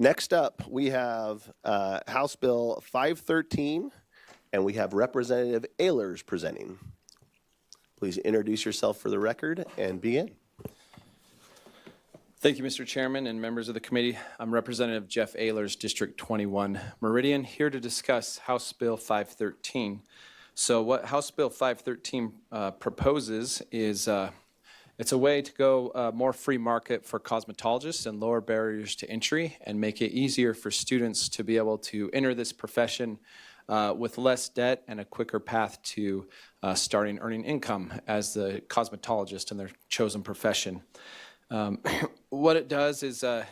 Next up, we have House Bill 513, and we have Representative Ehlers presenting. Please introduce yourself for the record and begin. Thank you, Mr. Chairman and members of the committee. I'm Representative Jeff Ehlers, District 21 Meridian, here to discuss House Bill 513. So what House Bill 513 proposes is it's a way to go more free market for cosmetologists and lower barriers to entry and make it easier for students to be able to enter this profession with less debt and a quicker path to starting earning income as the cosmetologist in their chosen profession. What it does is a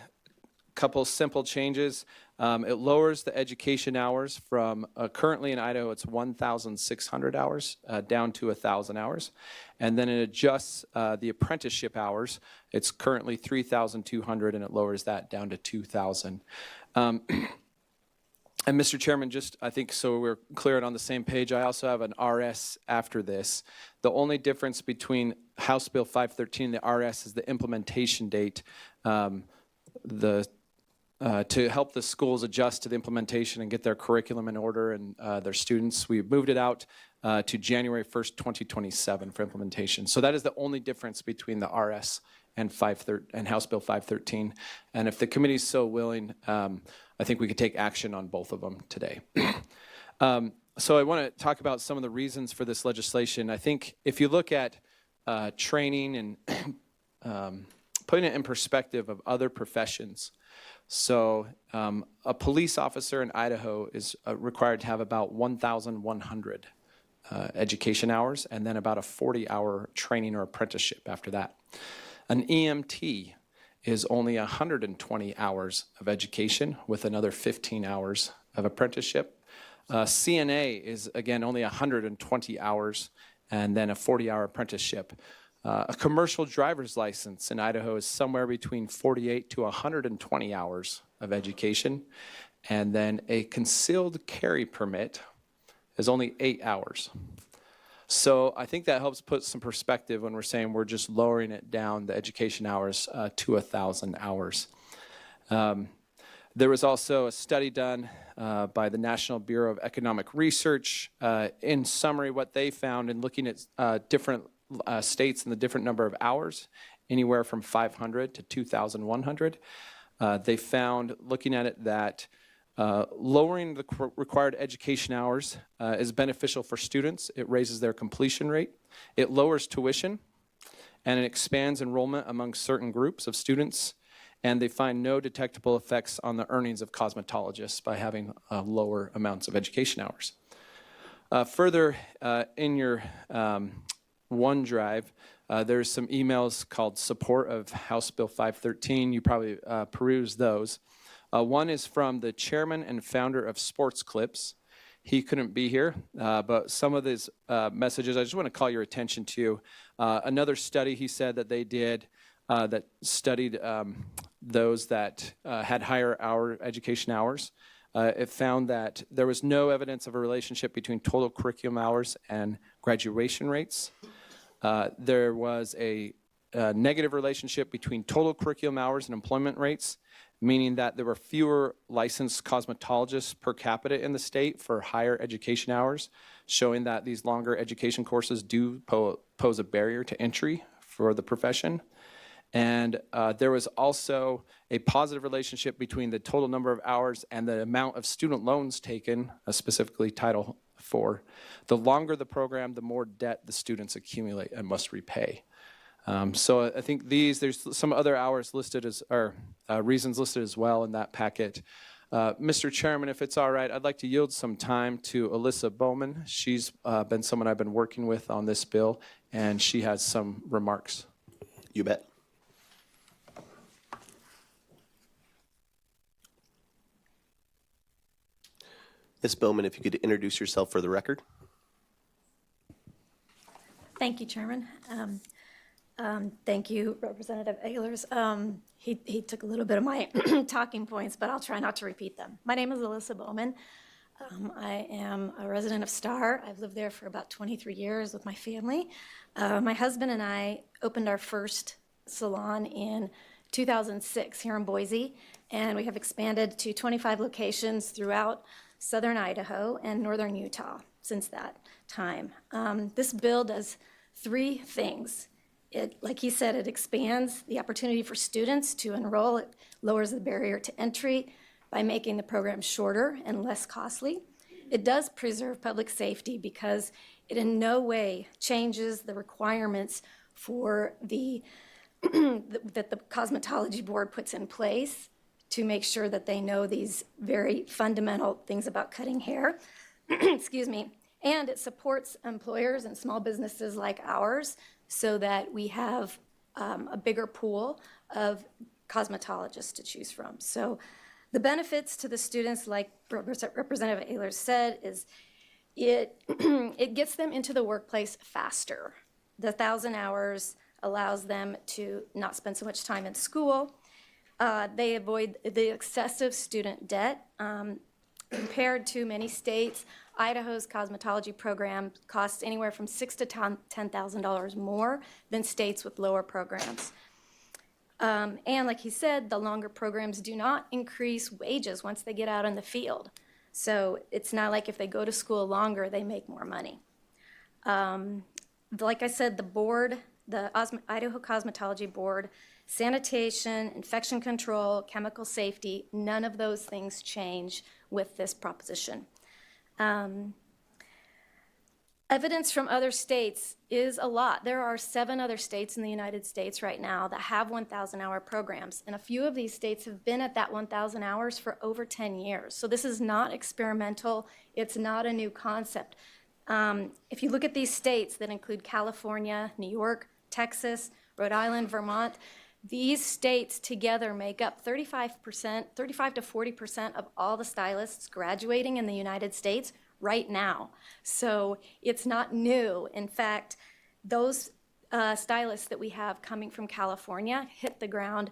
couple simple changes. It lowers the education hours from currently in Idaho it's 1,600 hours down to 1,000 hours, and then it adjusts the apprenticeship hours. It's currently 3,200 and it lowers that down to 2,000. And Mr. Chairman, just I think so we're clear and on the same page, I also have an RS after this. The only difference between House Bill 513 and the RS is the implementation date. To help the schools adjust to the implementation and get their curriculum in order and their students, we moved it out to January 1st, 2027 for implementation. So that is the only difference between the RS and House Bill 513. And if the committee is so willing, I think we could take action on both of them today. So I want to talk about some of the reasons for this legislation. I think if you look at training and putting it in perspective of other professions, so a police officer in Idaho is required to have about 1,100 education hours and then about a 40-hour training or apprenticeship after that. An EMT is only 120 hours of education with another 15 hours of apprenticeship. CNA is, again, only 120 hours and then a 40-hour apprenticeship. A commercial driver's license in Idaho is somewhere between 48 to 120 hours of education. And then a concealed carry permit is only 8 hours. So I think that helps put some perspective when we're saying we're just lowering it down, the education hours, to 1,000 hours. There was also a study done by the National Bureau of Economic Research. In summary, what they found in looking at different states and the different number of hours, anywhere from 500 to 2,100, they found, looking at it, that lowering the required education hours is beneficial for students. It raises their completion rate. It lowers tuition, and it expands enrollment among certain groups of students. And they find no detectable effects on the earnings of cosmetologists by having lower amounts of education hours. Further, in your OneDrive, there's some emails called support of House Bill 513. You probably peruse those. One is from the chairman and founder of Sports Clips. He couldn't be here, but some of these messages I just want to call your attention to. Another study he said that they did that studied those that had higher education hours. It found that there was no evidence of a relationship between total curriculum hours and graduation rates. There was a negative relationship between total curriculum hours and employment rates, meaning that there were fewer licensed cosmetologists per capita in the state for higher education hours, showing that these longer education courses do pose a barrier to entry for the profession. And there was also a positive relationship between the total number of hours and the amount of student loans taken, specifically Title IV. The longer the program, the more debt the students accumulate and must repay. So I think there's some other hours listed as, or reasons listed as well in that packet. Mr. Chairman, if it's all right, I'd like to yield some time to Alyssa Bowman. She's been someone I've been working with on this bill, and she has some remarks. You bet. Ms. Bowman, if you could introduce yourself for the record. Thank you, Chairman. Thank you, Representative Ehlers. He took a little bit of my talking points, but I'll try not to repeat them. My name is Alyssa Bowman. I am a resident of Star. I've lived there for about 23 years with my family. My husband and I opened our first salon in 2006 here in Boise, and we have expanded to 25 locations throughout southern Idaho and northern Utah since that time. This bill does three things. Like he said, it expands the opportunity for students to enroll. It lowers the barrier to entry by making the program shorter and less costly. It does preserve public safety because it in no way changes the requirements for that the cosmetology board puts in place to make sure that they know these very fundamental things about cutting hair. Excuse me. And it supports employers and small businesses like ours so that we have a bigger pool of cosmetologists to choose from. So the benefits to the students, like Representative Ehlers said, is it gets them into the workplace faster. The 1,000 hours allows them to not spend so much time in school. They avoid the excessive student debt. Compared to many states, Idaho's cosmetology program costs anywhere from $6,000 to $10,000 more than states with lower programs. And like he said, the longer programs do not increase wages once they get out in the field. So it's not like if they go to school longer, they make more money. Like I said, the board, the Idaho Cosmetology Board, sanitation, infection control, chemical safety, none of those things change with this proposition. Evidence from other states is a lot. There are 7 other states in the United States right now that have 1,000-hour programs, and a few of these states have been at that 1,000 hours for over 10 years. So this is not experimental. It's not a new concept. If you look at these states that include California, New York, Texas, Rhode Island, Vermont, these states together make up 35 to 40% of all the stylists graduating in the United States right now. So it's not new. In fact, those stylists that we have coming from California hit the ground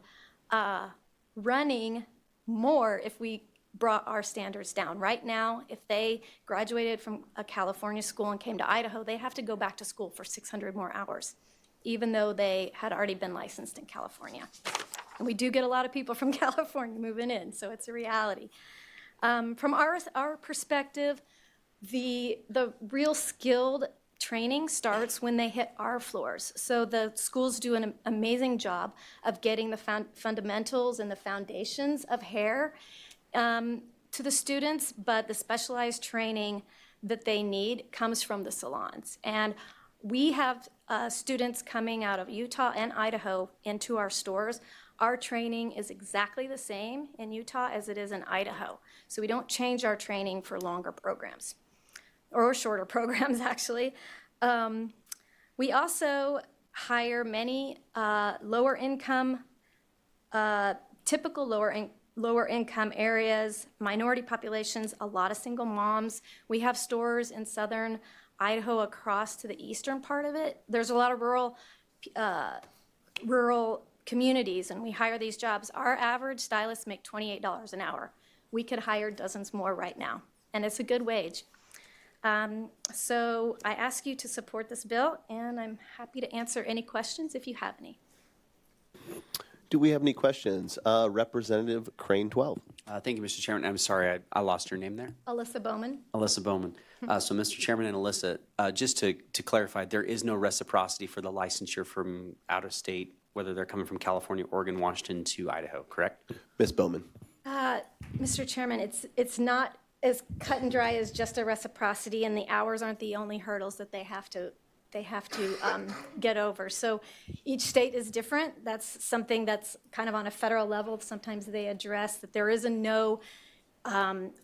running more if we brought our standards down. Right now, if they graduated from a California school and came to Idaho, they have to go back to school for 600 more hours, even though they had already been licensed in California. And we do get a lot of people from California moving in, so it's a reality. From our perspective, the real skilled training starts when they hit our floors. So the schools do an amazing job of getting the fundamentals and the foundations of hair to the students, but the specialized training that they need comes from the salons. And we have students coming out of Utah and Idaho into our stores. Our training is exactly the same in Utah as it is in Idaho. So we don't change our training for longer programs, or shorter programs, actually. We also hire many typical lower income areas, minority populations, a lot of single moms. We have stores in southern Idaho across to the eastern part of it. There's a lot of rural communities, and we hire these jobs. Our average stylists make $28 an hour. We could hire dozens more right now, and it's a good wage. So I ask you to support this bill, and I'm happy to answer any questions if you have any. Do we have any questions? Representative Crane 12. Thank you, Mr. Chairman. I'm sorry, I lost your name there. Alyssa Bowman. Alyssa Bowman. So, Mr. Chairman and Alyssa, just to clarify, there is no reciprocity for the licensure from out of state, whether they're coming from California, Oregon, Washington to Idaho, correct? Ms. Bowman. Mr. Chairman, it's not as cut and dry as just a reciprocity, and the hours aren't the only hurdles that they have to get over. So each state is different. That's something that's kind of on a federal level. Sometimes they address that there is no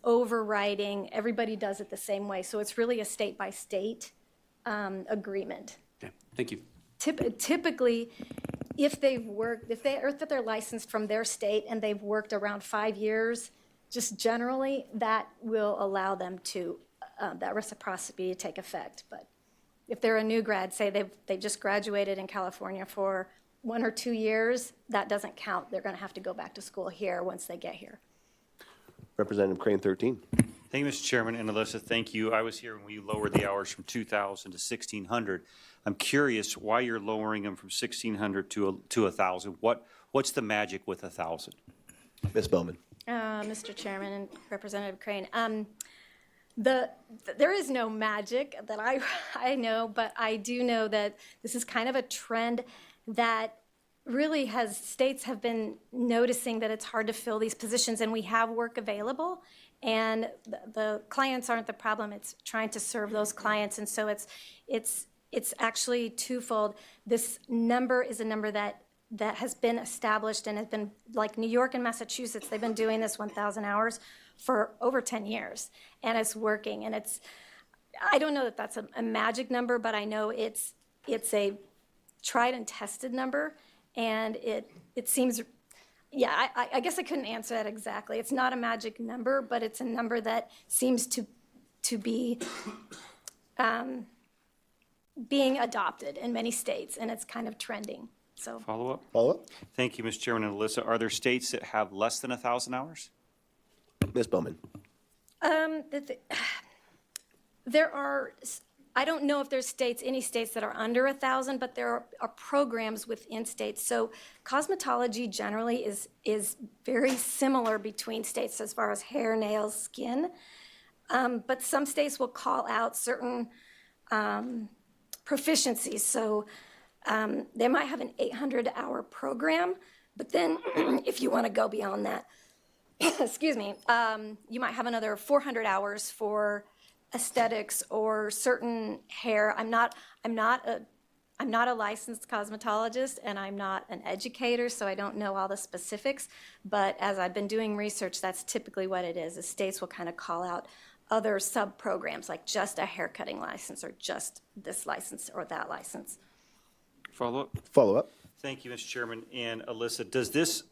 overriding. Everybody does it the same way. So it's really a state-by-state agreement. Okay, thank you. Typically, if they're licensed from their state and they've worked around 5 years, just generally, that will allow them to, that reciprocity to take effect. But if they're a new grad, say they've just graduated in California for 1 or 2 years, that doesn't count. They're going to have to go back to school here once they get here. Representative Crane 13. Thank you, Mr. Chairman. And Alyssa, thank you. I was here when we lowered the hours from 2,000 to 1,600. I'm curious why you're lowering them from 1,600 to 1,000. What's the magic with 1,000? Ms. Bowman. Mr. Chairman and Representative Crane, there is no magic that I know, but I do know that this is kind of a trend that really states have been noticing that it's hard to fill these positions, and we have work available, and the clients aren't the problem. It's trying to serve those clients, and so it's actually twofold. This number is a number that has been established and has been, like New York and Massachusetts, they've been doing this 1,000 hours for over 10 years, and it's working. And I don't know that that's a magic number, but I know it's a tried and tested number, and it seems, yeah, I guess I couldn't answer that exactly. It's not a magic number, but it's a number that seems to be being adopted in many states, and it's kind of trending. So. Follow-up? Follow-up? Thank you, Mr. Chairman and Alyssa. Are there states that have less than 1,000 hours? Ms. Bowman. There are, I don't know if there's any states that are under 1,000, but there are programs within states. So cosmetology generally is very similar between states as far as hair, nails, skin. But some states will call out certain proficiencies. So they might have an 800-hour program, but then if you want to go beyond that, excuse me, you might have another 400 hours for aesthetics or certain hair. I'm not a licensed cosmetologist, and I'm not an educator, so I don't know all the specifics. But as I've been doing research, that's typically what it is. The states will kind of call out other sub-programs, like just a haircutting license or just this license or that license. Follow-up? Follow-up? Thank you, Mr. Chairman. And Alyssa, does this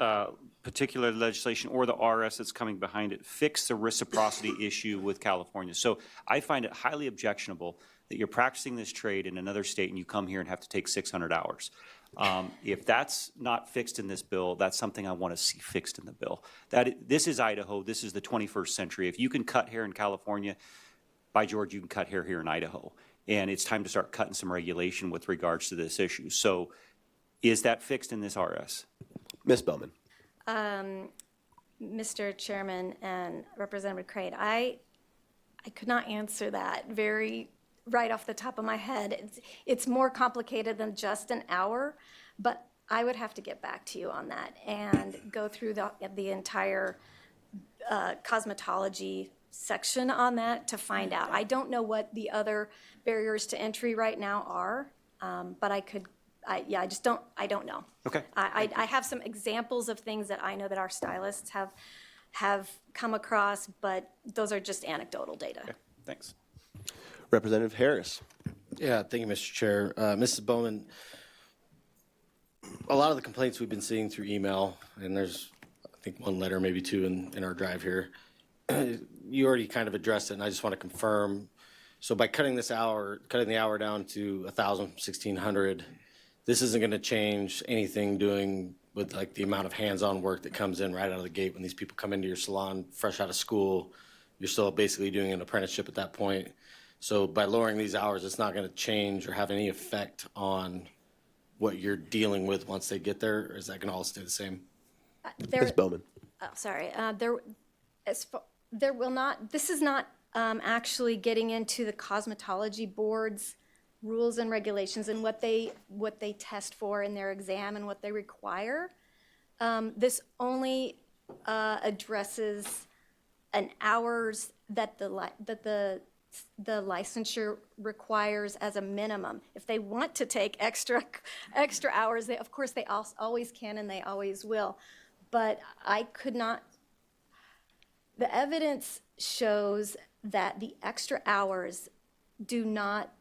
particular legislation or the RS that's coming behind it fix the reciprocity issue with California? So I find it highly objectionable that you're practicing this trade in another state and you come here and have to take 600 hours. If that's not fixed in this bill, that's something I want to see fixed in the bill. This is Idaho. This is the 21st century. If you can cut hair in California, by George, you can cut hair here in Idaho. And it's time to start cutting some regulation with regards to this issue. So is that fixed in this RS? Ms. Bowman. Mr. Chairman and Representative Crane, I could not answer that right off the top of my head. It's more complicated than just an hour, but I would have to get back to you on that and go through the entire cosmetology section on that to find out. I don't know what the other barriers to entry right now are, but I don't know. Okay. I have some examples of things that I know that our stylists have come across, but those are just anecdotal data. Okay. Thanks. Representative Harris. Yeah, thank you, Mr. Chair. Mrs. Bowman, a lot of the complaints we've been seeing through email, and there's, I think, one letter, maybe two in our drive here. You already kind of addressed it, and I just want to confirm. So by cutting the hour down to 1,000, 1,600, this isn't going to change anything doing with like the amount of hands-on work that comes in right out of the gate when these people come into your salon fresh out of school. You're still basically doing an apprenticeship at that point. So by lowering these hours, it's not going to change or have any effect on what you're dealing with once they get there, or is that going to all stay the same? Ms. Bowman. Oh, sorry. There will not. This is not actually getting into the cosmetology board's rules and regulations and what they test for in their exam and what they require. This only addresses an hours that the licensure requires as a minimum. If they want to take extra hours, of course they always can and they always will. But I could not. The evidence shows that the extra hours do not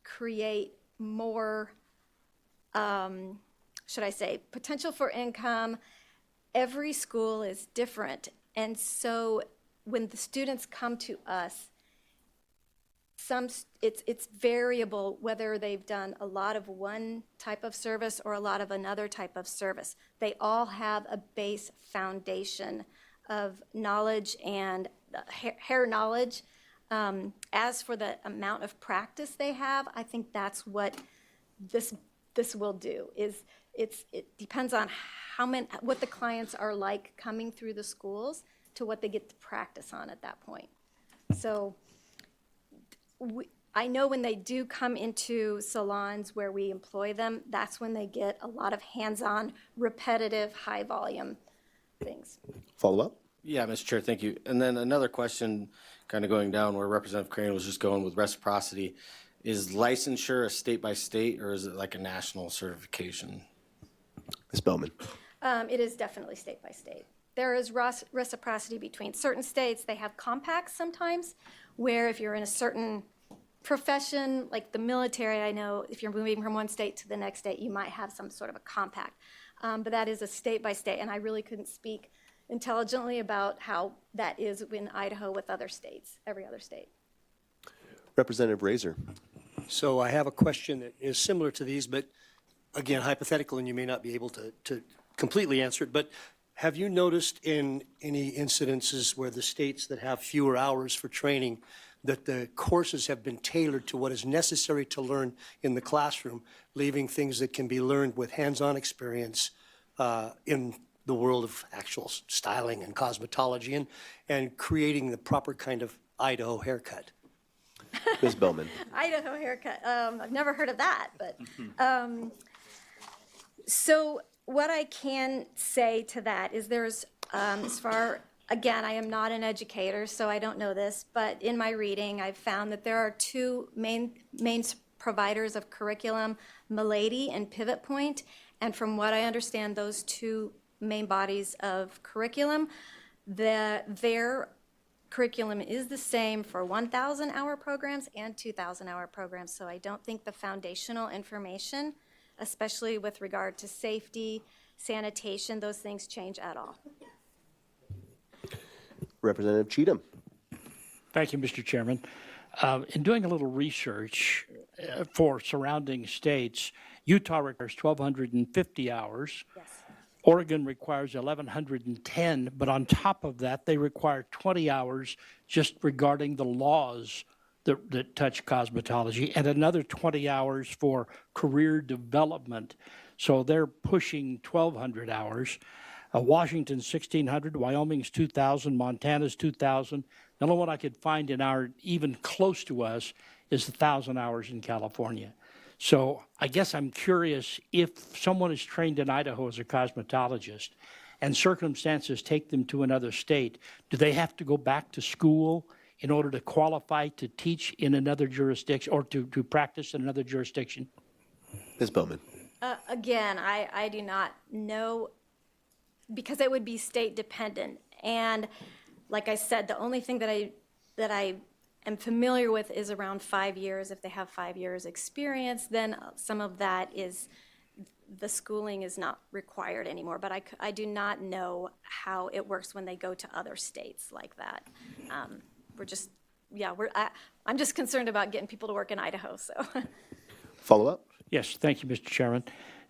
create more, should I say, potential for income. Every school is different. And so when the students come to us, it's variable whether they've done a lot of one type of service or a lot of another type of service. They all have a base foundation of knowledge and hair knowledge. As for the amount of practice they have, I think that's what this will do. Is it depends on what the clients are like coming through the schools to what they get to practice on at that point. So I know when they do come into salons where we employ them, that's when they get a lot of hands-on, repetitive, high-volume things. Follow up? Yeah, Mr. Chair, thank you. And then another question, kind of going down where Representative Crane was just going with reciprocity. Is licensure a state by state, or is it like a national certification? Ms. Bowman? It is definitely state by state. There is reciprocity between certain states. They have compacts sometimes, where if you're in a certain profession, like the military, I know if you're moving from one state to the next state, you might have some sort of a compact. But that is a state by state, and I really couldn't speak intelligently about how that is in Idaho with other states, every other state. Representative Razor? So I have a question that is similar to these, but again, hypothetical, and you may not be able to completely answer it, but have you noticed in any incidences where the states that have fewer hours for training, that the courses have been tailored to what is necessary to learn in the classroom, leaving things that can be learned with hands-on experience in the world of actual styling and cosmetology and creating the proper kind of Idaho haircut? Ms. Bowman? Idaho haircut. I've never heard of that, but so what I can say to that is there's again, I am not an educator, so I don't know this, but in my reading, I've found that there are two main providers of curriculum, Milady and Pivot Point, and from what I understand, those two main bodies of curriculum, their curriculum is the same for 1,000-hour programs and 2,000-hour programs, so I don't think the foundational information, especially with regard to safety, sanitation, those things change at all. Representative Cheatham? Thank you, Mr. Chairman. In doing a little research for surrounding states, Utah requires 1,250 hours. Yes. Oregon requires 1,110, but on top of that, they require 20 hours just regarding the laws that touch cosmetology, and another 20 hours for career development. So they're pushing 1,200 hours. Washington's 1,600, Wyoming's 2,000, Montana's 2,000. The only one I could find in our even close to us is 1,000 hours in California. So I guess I'm curious, if someone is trained in Idaho as a cosmetologist and circumstances take them to another state, do they have to go back to school in order to qualify to teach in another jurisdiction or to practice in another jurisdiction? Ms. Bowman? Again, I do not know, because it would be state dependent. And like I said, the only thing that I am familiar with is around 5 years. If they have 5 years experience, then some of that is, the schooling is not required anymore. But I do not know how it works when they go to other states like that. I'm just concerned about getting people to work in Idaho, so. Follow up? Yes, thank you, Mr. Chairman.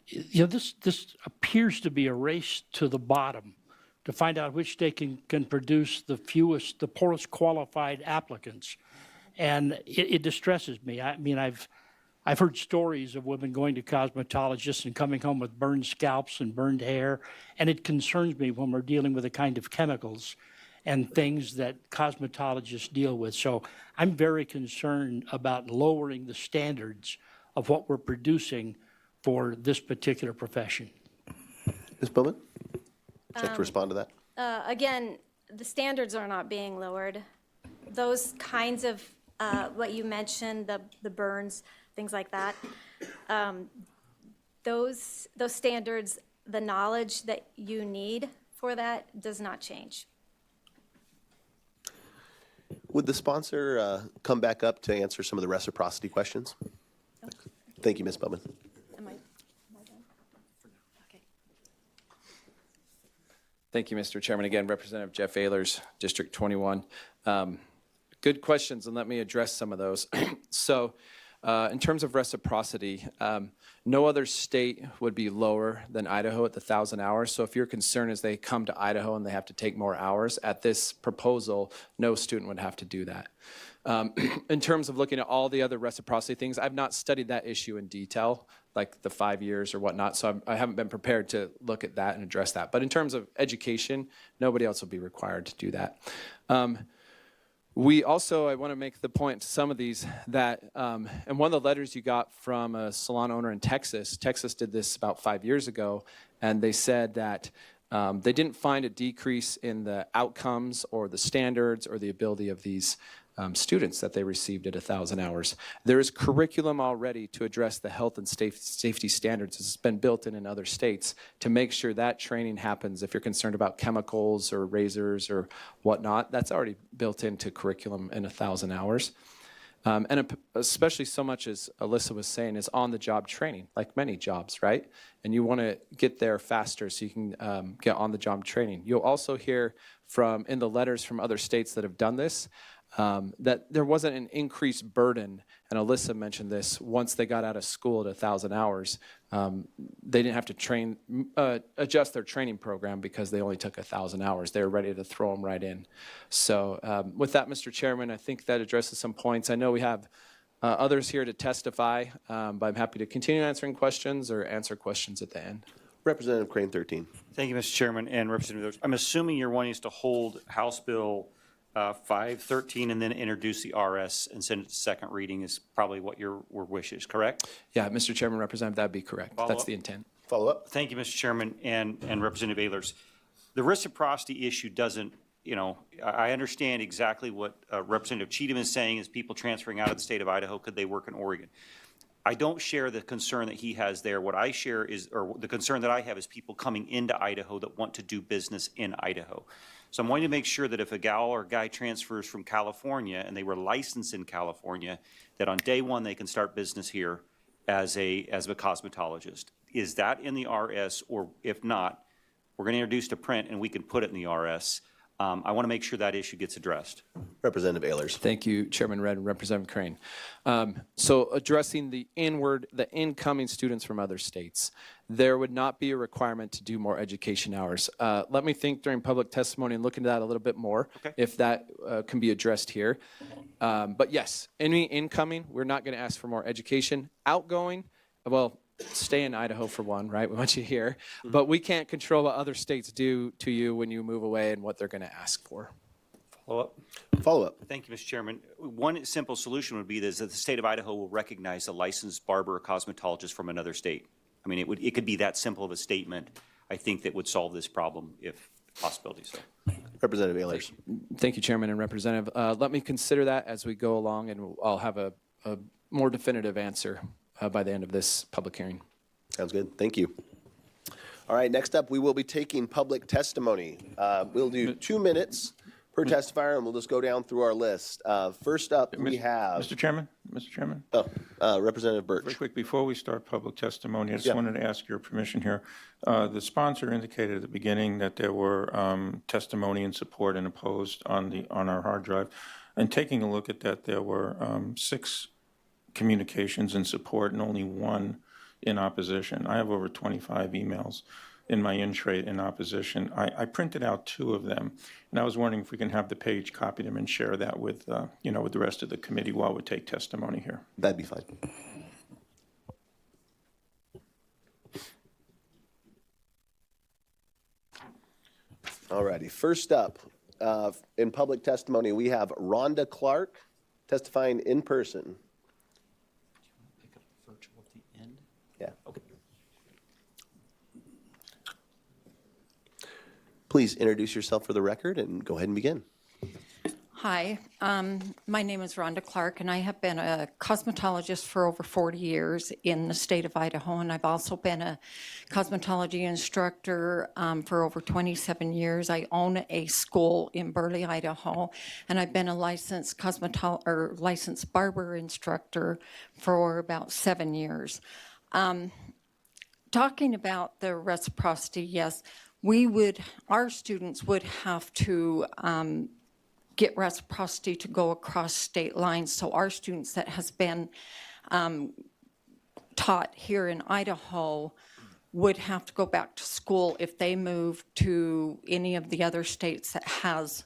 You know, this appears to be a race to the bottom to find out which state can produce the poorest qualified applicants. And it distresses me. I mean, I've heard stories of women going to cosmetologists and coming home with burned scalps and burned hair, and it concerns me when we're dealing with the kind of chemicals and things that cosmetologists deal with. So I'm very concerned about lowering the standards of what we're producing for this particular profession. Ms. Bowman? Would you like to respond to that? Again, the standards are not being lowered. Those kinds of, what you mentioned, the burns, things like that, those standards, the knowledge that you need for that does not change. Would the sponsor come back up to answer some of the reciprocity questions? Thank you, Ms. Bowman. Am I done? Okay. Thank you, Mr. Chairman. Again, Representative Jeff Ehlers, District 21. Good questions, and let me address some of those. So In terms of reciprocity, no other state would be lower than Idaho at the 1,000 hours. So if your concern is they come to Idaho and they have to take more hours, at this proposal, no student would have to do that. In terms of looking at all the other reciprocity things, I've not studied that issue in detail, like the 5 years or whatnot, so I haven't been prepared to look at that and address that. But in terms of education, nobody else will be required to do that. We also, I want to make the point to some of these that, and one of the letters you got from a salon owner in Texas did this about 5 years ago, and they said that they didn't find a decrease in the outcomes or the standards or the ability of these students that they received at 1,000 hours. There is curriculum already to address the health and safety standards. It's been built in other states to make sure that training happens. If you're concerned about chemicals or razors or whatnot, that's already built into curriculum in 1,000 hours. And especially so much as Alyssa was saying is on-the-job training, like many jobs, right? And you want to get there faster so you can get on-the-job training. You'll also hear in the letters from other states that have done this, that there wasn't an increased burden, and Alyssa mentioned this, once they got out of school at 1,000 hours, they didn't have to adjust their training program because they only took 1,000 hours. They were ready to throw them right in. So with that, Mr. Chairman, I think that addresses some points. I know we have others here to testify, but I'm happy to continue answering questions or answer questions at the end. Representative Crane, 13. Thank you, Mr. Chairman and Representative. I'm assuming you're wanting us to hold House Bill 513 and then introduce the RS and send it to second reading is probably what your wish is, correct? Yeah, Mr. Chairman, Representative, that'd be correct. That's the intent. Follow up. Thank you, Mr. Chairman and Representative Ehlers. The reciprocity issue doesn't, I understand exactly what Representative Cheatham is saying is people transferring out of the state of Idaho, could they work in Oregon? I don't share the concern that he has there. What I share is, or the concern that I have is people coming into Idaho that want to do business in Idaho. So I'm wanting to make sure that if a gal or guy transfers from California and they were licensed in California, that on day one they can start business here as a cosmetologist. Is that in the RS, or if not, we're going to introduce to print and we can put it in the RS. I want to make sure that issue gets addressed. Representative Ehlers. Thank you, Chairman Redd and Representative Crane. So addressing the incoming students from other states, there would not be a requirement to do more education hours. Let me think during public testimony and look into that a little bit more, if that can be addressed here. But yes, any incoming, we're not going to ask for more education. Outgoing, well, stay in Idaho for one, right? We want you here. But we can't control what other states do to you when you move away and what they're going to ask for. Follow up. Follow up. Thank you, Mr. Chairman. One simple solution would be that the state of Idaho will recognize a licensed barber or cosmetologist from another state. I mean, it could be that simple of a statement, I think, that would solve this problem if possibility so. Representative Ehlers. Thank you, Chairman and Representative. Let me consider that as we go along, and I'll have a more definitive answer by the end of this public hearing. Sounds good. Thank you. All right, next up, we will be taking public testimony. We'll do 2 minutes per testifier, and we'll just go down through our list. First up, we have... Mr. Chairman? Representative Birch. Very quick, before we start public testimony, I just Yeah. wanted to ask your permission here. The sponsor indicated at the beginning that there were testimony and support and opposed on our hard drive. And taking a look at that, there were 6 communications in support and only 1 in opposition. I have over 25 emails in my in-tray in opposition. I printed out 2 of them, and I was wondering if we can have the page, copy them, and share that with, with the rest of the committee while we take testimony here. That'd be fine. All righty. First up, in public testimony, we have Rhonda Clark testifying in person. Yeah. Okay. Please introduce yourself for the record and go ahead and begin. Hi, my name is Rhonda Clark, and I have been a cosmetologist for over 40 years in the state of Idaho, and I've also been a cosmetology instructor for over 27 years. I own a school in Burley, Idaho, and I've been a licensed licensed barber instructor for about 7 years. Talking about the reciprocity, yes, our students would have to get reciprocity to go across state lines. So our students that has been taught here in Idaho would have to go back to school if they move to any of the other states that has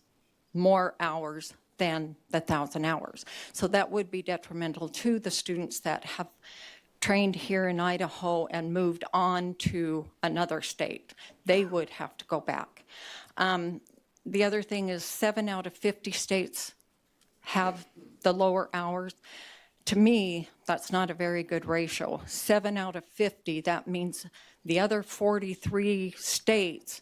more hours than the 1,000 hours. So that would be detrimental to the students that have trained here in Idaho and moved on to another state. They would have to go back. The other thing is 7 out of 50 states have the lower hours. To me, that's not a very good ratio. 7 out of 50, that means the other 43 states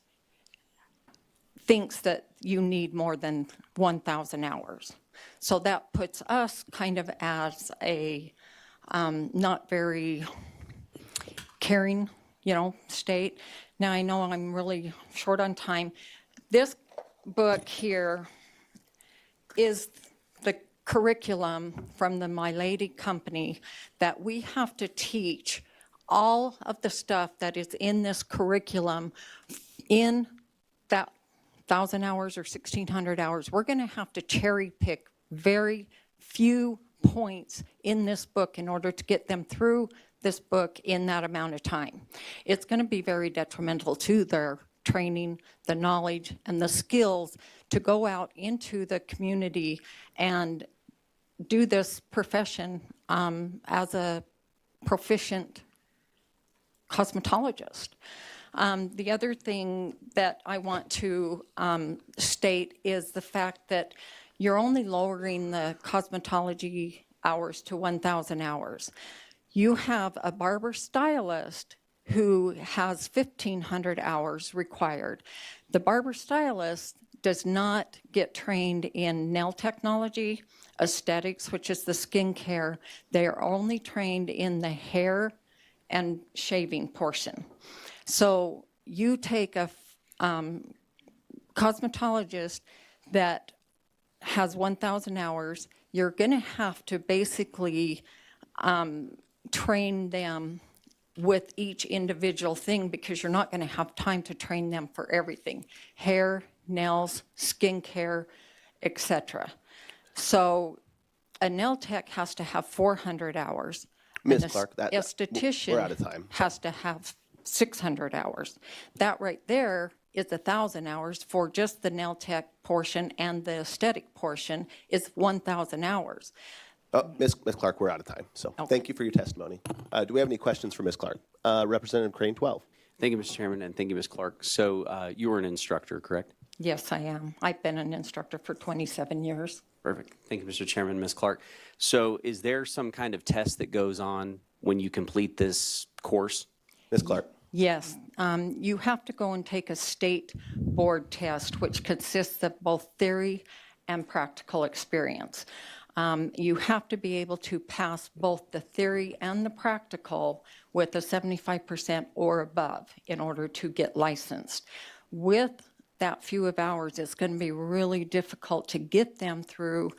thinks that you need more than 1,000 hours. So that puts us kind of as a not very caring, state. Now, I know I'm really short on time. This book here is the curriculum from the My Lady company that we have to teach all of the stuff that is in this curriculum in that 1,000 hours or 1,600 hours. We're going to have to cherry pick very few points in this book in order to get them through this book in that amount of time. It's going to be very detrimental to their training, the knowledge, and the skills to go out into the community and do this profession as a proficient cosmetologist. The other thing that I want to state is the fact that you're only lowering the cosmetology hours to 1,000 hours. You have a barber stylist who has 1,500 hours required. The barber stylist does not get trained in nail technology, aesthetics, which is the skincare. They are only trained in the hair and shaving portion. So you take a cosmetologist that has 1,000 hours, you're going to have to basically train them with each individual thing because you're not going to have time to train them for everything. Hair, nails, skincare, etc. So a nail tech has to have 400 hours. Ms. and Clark, a esthetician we're out of time. has to have 600 hours. That right there is 1,000 hours for just the nail tech portion, and the aesthetic portion is 1,000 hours. Ms. Clark, we're out of time. So thank you for your testimony. Do we have any questions for Ms. Clark? Representative Crane, 12. Thank you, Mr. Chairman, and thank you, Ms. Clark. So you were an instructor, correct? Yes, I am. I've been an instructor for 27 years. Perfect. Thank you, Mr. Chairman, Ms. Clark. So is there some kind of test that goes on when you complete this course? Ms. Clark. Yes, you have to go and take a state board test, which consists of both theory and practical experience. You have to be able to pass both the theory and the practical with a 75% or above in order to get licensed. With that few of hours, it's going to be really difficult to get them through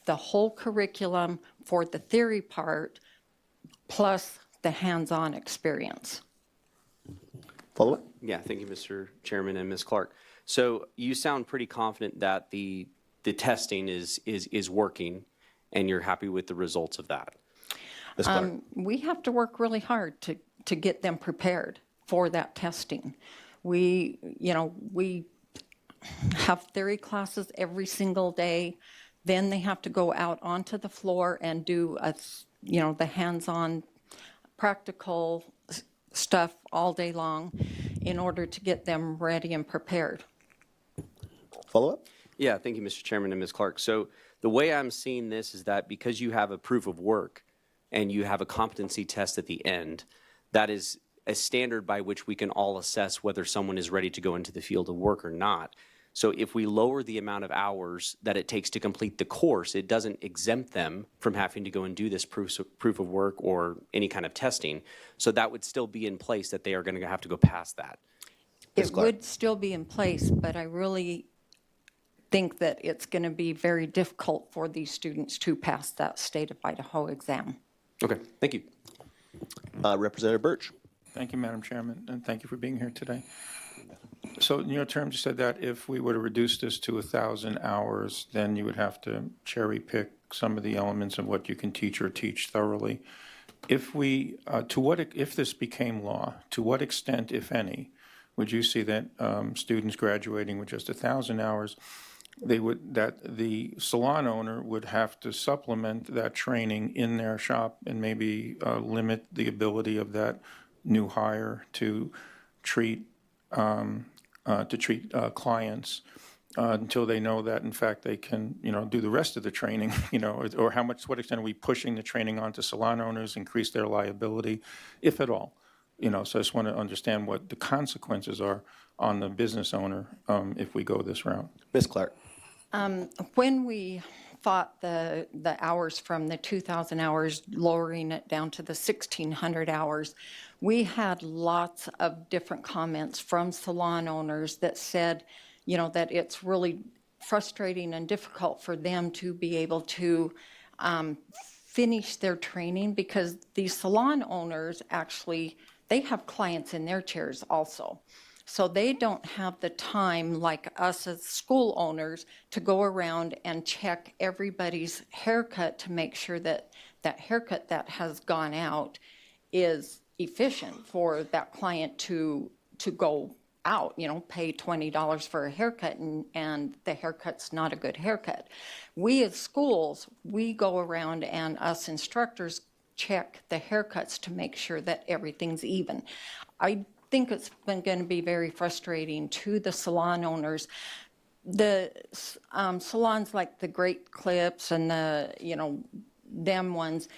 the whole curriculum for the theory part, plus the hands-on experience. Follow up? Yeah, thank you, Mr. Chairman and Ms. Clark. So you sound pretty confident that the testing is working, and you're happy with the results of that. Ms. Clark. We have to work really hard to get them prepared for that testing. We have theory classes every single day. Then they have to go out onto the floor and do the hands-on practical stuff all day long in order to get them ready and prepared. Follow up? Yeah, thank you, Mr. Chairman and Ms. Clark. So the way I'm seeing this is that because you have a proof of work and you have a competency test at the end, that is a standard by which we can all assess whether someone is ready to go into the field of work or not. So if we lower the amount of hours that it takes to complete the course, it doesn't exempt them from having to go and do this proof of work or any kind of testing. So that would still be in place, that they are going to have to go past that. It would still be in place, but I really think that it's going to be very difficult for these students to pass that state of Idaho exam. Okay, thank you. Representative Birch. Thank you, Madam Chairman, and thank you for being here today. So in your terms, you said that if we were to reduce this to 1,000 hours, then you would have to cherry pick some of the elements of what you can teach or teach thoroughly. If if this became law, to what extent, if any, would you see that students graduating with just 1,000 hours, that the salon owner would have to supplement that training in their shop and maybe limit the ability of that new hire to treat clients until they know that, in fact, they can, do the rest of the training, or what extent are we pushing the training onto salon owners, increase their liability, if at all? So I just want to understand what the consequences are on the business owner if we go this route. Ms. Clark. When we fought the hours from the 2,000 hours, lowering it down to the 1,600 hours, we had lots of different comments from salon owners that said, that it's really frustrating and difficult for them to be able to finish their training, because these salon owners actually, they have clients in their chairs also. So they don't have the time like us as school owners to go around and check everybody's haircut to make sure that that haircut that has gone out is efficient for that client to go out, pay $20 for a haircut and the haircut's not a good haircut. We as schools, we go around and us instructors check the haircuts to make sure that everything's even. I think it's going to be very frustrating to the salon owners. The salons like the Great Clips and them ones,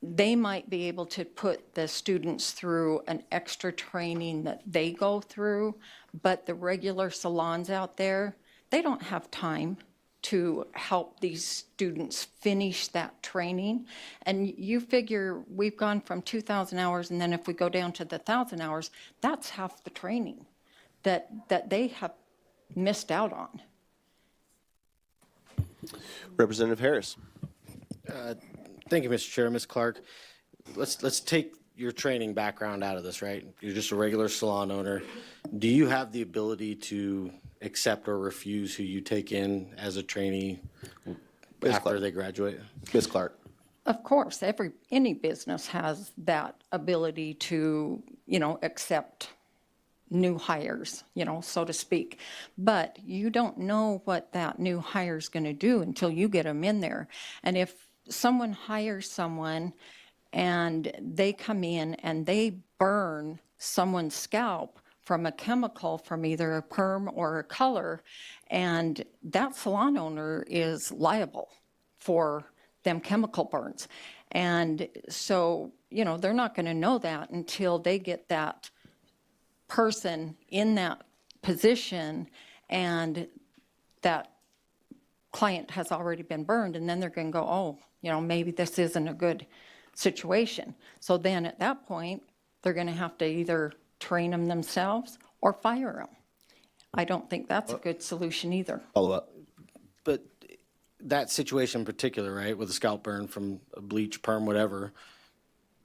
they might be able to put the students through an extra training that they go through, but the regular salons out there, they don't have time to help these students finish that training. And you figure we've gone from 2,000 hours, and then if we go down to the 1,000 hours, that's half the training that they have missed out on. Representative Harris. Thank you, Mr. Chair. Ms. Clark, let's take your training background out of this, right? You're just a regular salon owner. Do you have the ability to accept or refuse who you take in as a trainee after they graduate? Ms. Clark. Of course, any business has that ability to, accept new hires, so to speak. But you don't know what that new hire is going to do until you get them in there. And if someone hires someone and they come in and they burn someone's scalp from a chemical, from either a perm or a color, and that salon owner is liable for them chemical burns. And so, they're not going to know that until they get that person in that position and that client has already been burned, and then they're going to go, oh, maybe this isn't a good situation. So then at that point, they're going to have to either train them themselves or fire them. I don't think that's a good solution either. Follow up. But that situation in particular, right, with a scalp burn from a bleach, perm, whatever,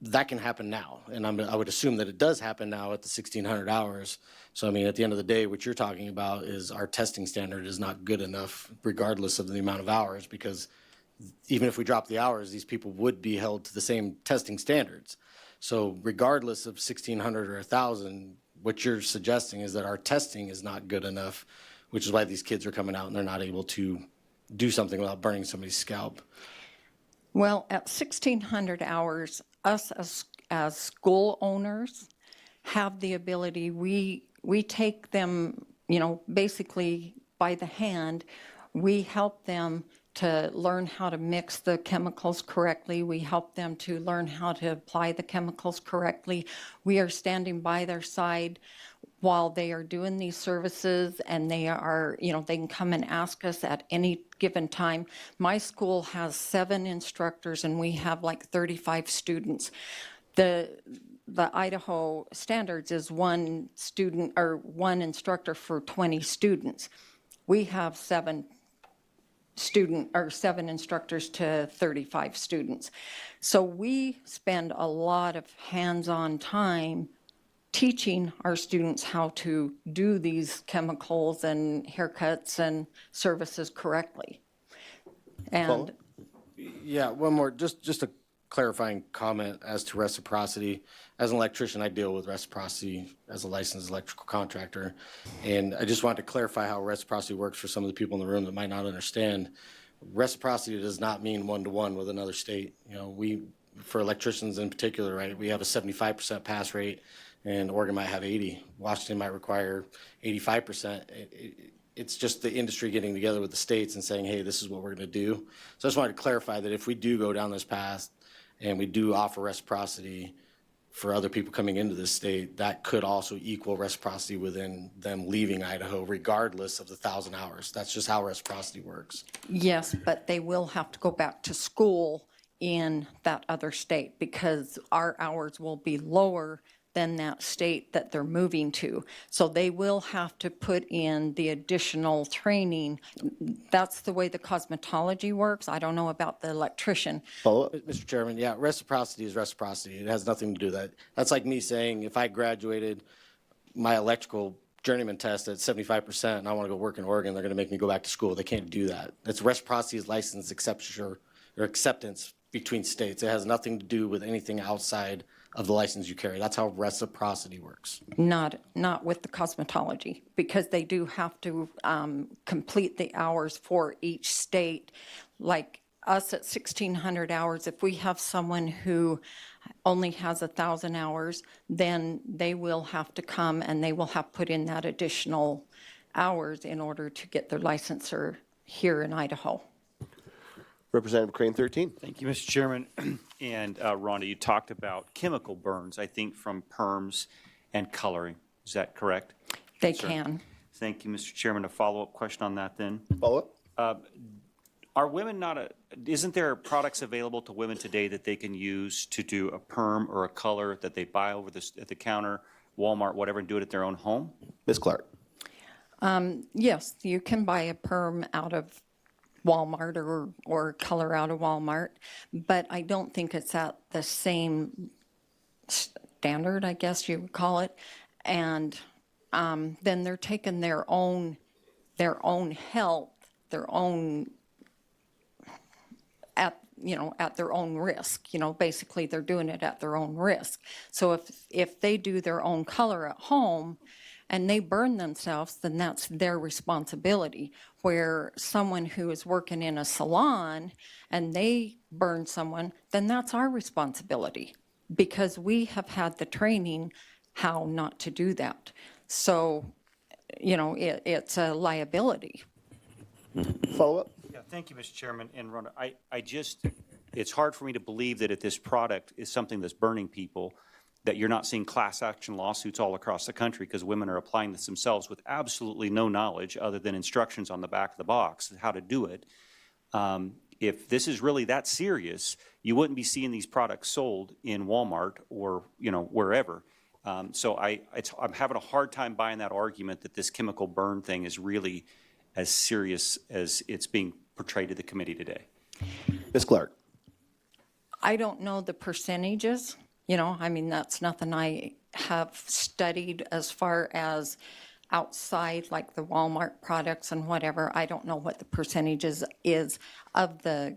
that can happen now. And I would assume that it does happen now at the 1,600 hours. So, at the end of the day, what you're talking about is our testing standard is not good enough, regardless of the amount of hours, because even if we drop the hours, these people would be held to the same testing standards. So regardless of 1,600 or 1,000, what you're suggesting is that our testing is not good enough, which is why these kids are coming out and they're not able to do something without burning somebody's scalp. Well, at 1,600 hours, us as school owners have the ability, we take them, basically by the hand. We help them to learn how to mix the chemicals correctly. We help them to learn how to apply the chemicals correctly. We are standing by their side while they are doing these services, and they are, they can come and ask us at any given time. My school has 7 instructors and we have like 35 students. The Idaho standards is 1 student or 1 instructor for 20 students. We have 7 instructors to 35 students. So we spend a lot of hands-on time teaching our students how to do these chemicals and haircuts and services correctly. And Yeah, one more, just a clarifying comment as to reciprocity. As an electrician, I deal with reciprocity as a licensed electrical contractor. And I just wanted to clarify how reciprocity works for some of the people in the room that might not understand. Reciprocity does not mean one-to-one with another state. You know, for electricians in particular, right, we have a 75% pass rate, and Oregon might have 80. Washington might require 85%. It's just the industry getting together with the states and saying, hey, this is what we're going to do. So I just wanted to clarify that if we do go down this path and we do offer reciprocity for other people coming into this state, that could also equal reciprocity within them leaving Idaho, regardless of the 1,000 hours. That's just how reciprocity works. Yes, but they will have to go back to school in that other state because our hours will be lower than that state that they're moving to. So they will have to put in the additional training. That's the way the cosmetology works. I don't know about the electrician. Mr. Chairman, yeah, reciprocity is reciprocity. It has nothing to do with that. That's like me saying if I graduated my electrical journeyman test at 75% and I want to go work in Oregon, they're going to make me go back to school. They can't do that. It's reciprocity is license acceptance between states. It has nothing to do with anything outside of the license you carry. That's how reciprocity works. Not with the cosmetology, because they do have to complete the hours for each state. Like us at 1,600 hours, if we have someone who only has 1,000 hours, then they will have to come and they will have put in that additional hours in order to get their licensure here in Idaho. Representative Crane 13. Thank you, Mr. Chairman. And Rhonda, you talked about chemical burns, I think, from perms and coloring. Is that correct? They Sir. can. Thank you, Mr. Chairman. A follow-up question on that then. Follow up? Are women isn't there products available to women today that they can use to do a perm or a color that they buy over at the counter, Walmart, whatever, and do it at their own home? Ms. Clark. Yes, you can buy a perm out of Walmart or color out of Walmart, but I don't think it's at the same standard, I guess you would call it. And then they're taking their own health, their own at their own risk. Basically they're doing it at their own risk. So if they do their own color at home and they burn themselves, then that's their responsibility. Where someone who is working in a salon and they burn someone, then that's our responsibility because we have had the training how not to do that. So, it's a liability. Follow up? Yeah, thank you, Mr. Chairman. And Rhonda, it's hard for me to believe that if this product is something that's burning people, that you're not seeing class action lawsuits all across the country because women are applying this themselves with absolutely no knowledge other than instructions on the back of the box how to do it. If this is really that serious, you wouldn't be seeing these products sold in Walmart or wherever. So I'm having a hard time buying that argument that this chemical burn thing is really as serious as it's being portrayed to the committee today. Ms. Clark. I don't know the percentages. That's nothing I have studied as far as outside, like the Walmart products and whatever. I don't know what the percentages is of the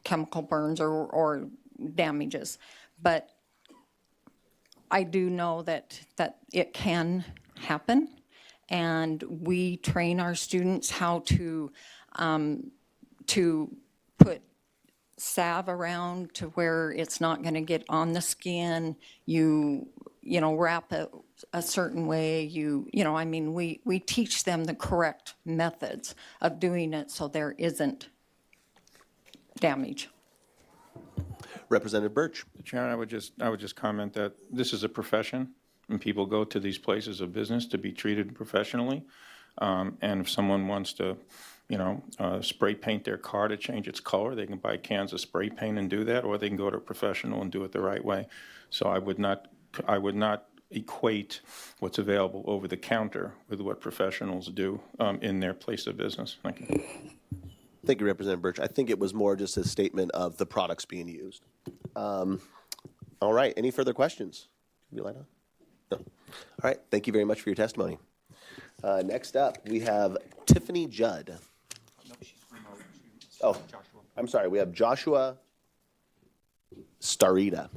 chemical burns or damages. But I do know that it can happen. And we train our students how to put salve around to where it's not going to get on the skin. You wrap it a certain way. We teach them the correct methods of doing it so there isn't damage. Representative Birch. Chairman, I would just comment that this is a profession, and people go to these places of business to be treated professionally. And if someone wants to, spray paint their car to change its color, they can buy cans of spray paint and do that, or they can go to a professional and do it the right way. So I would not equate what's available over the counter with what professionals do in their place of business. Thank you. Thank you, Representative Birch. I think it was more just a statement of the products being used. All right. Any further questions? Can we light on? No. All right. Thank you very much for your testimony. Next up, we have Tiffany Judd. No, she's remote. Oh. Joshua. I'm sorry, we have Joshua Starita.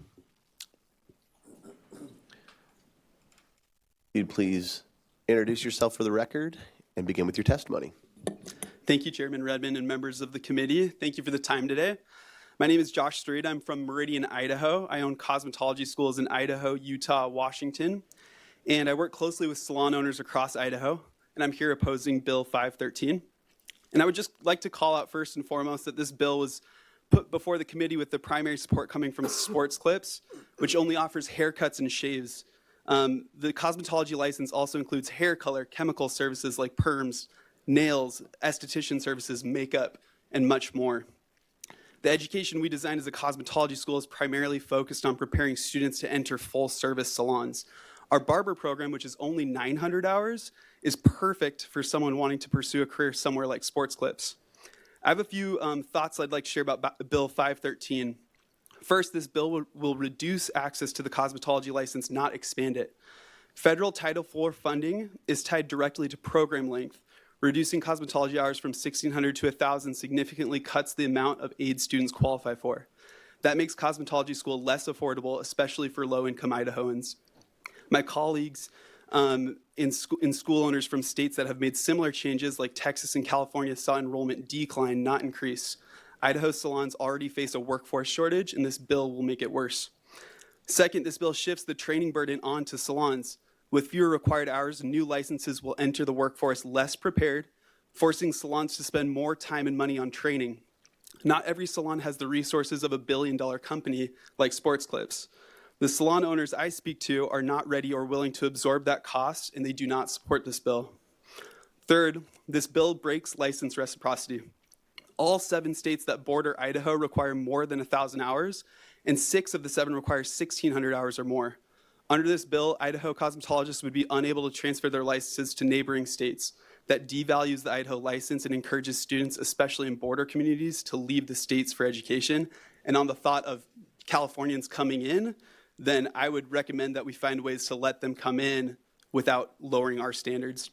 You'd please introduce yourself for the record and begin with your testimony. Thank you, Chairman Redmond and members of the committee. Thank you for the time today. My name is Josh Street. I'm from Meridian, Idaho. I own cosmetology schools in Idaho, Utah, Washington, and I work closely with salon owners across Idaho, and I'm here opposing Bill 513. And I would just like to call out first and foremost that this bill was put before the committee with the primary support coming from Sports Clips, which only offers haircuts and shaves. The cosmetology license also includes hair color, chemical services like perms, nails, esthetician services, makeup, and much more. The education we designed as a cosmetology school is primarily focused on preparing students to enter full-service salons. Our barber program, which is only 900 hours, is perfect for someone wanting to pursue a career somewhere like Sports Clips. I have a few thoughts I'd like to share about Bill 513. First, this bill will reduce access to the cosmetology license, not expand it. Federal Title IV funding is tied directly to program length. Reducing cosmetology hours from 1,600 to 1,000 significantly cuts the amount of aid students qualify for. That makes cosmetology school less affordable, especially for low-income Idahoans. My colleagues in school owners from states that have made similar changes, like Texas and California, saw enrollment decline, not increase. Idaho salons already face a workforce shortage, and this bill will make it worse. Second, this bill shifts the training burden onto salons. With fewer required hours, new licenses will enter the workforce less prepared, forcing salons to spend more time and money on training. Not every salon has the resources of a billion-dollar company like Sports Clips. The salon owners I speak to are not ready or willing to absorb that cost, and they do not support this bill. Third, this bill breaks license reciprocity. All 7 states that border Idaho require more than 1,000 hours, and 6 of the 7 require 1,600 hours or more. Under this bill, Idaho cosmetologists would be unable to transfer their licenses to neighboring states. That devalues the Idaho license and encourages students, especially in border communities, to leave the states for education. And on the thought of Californians coming in, then I would recommend that we find ways to let them come in without lowering our standards.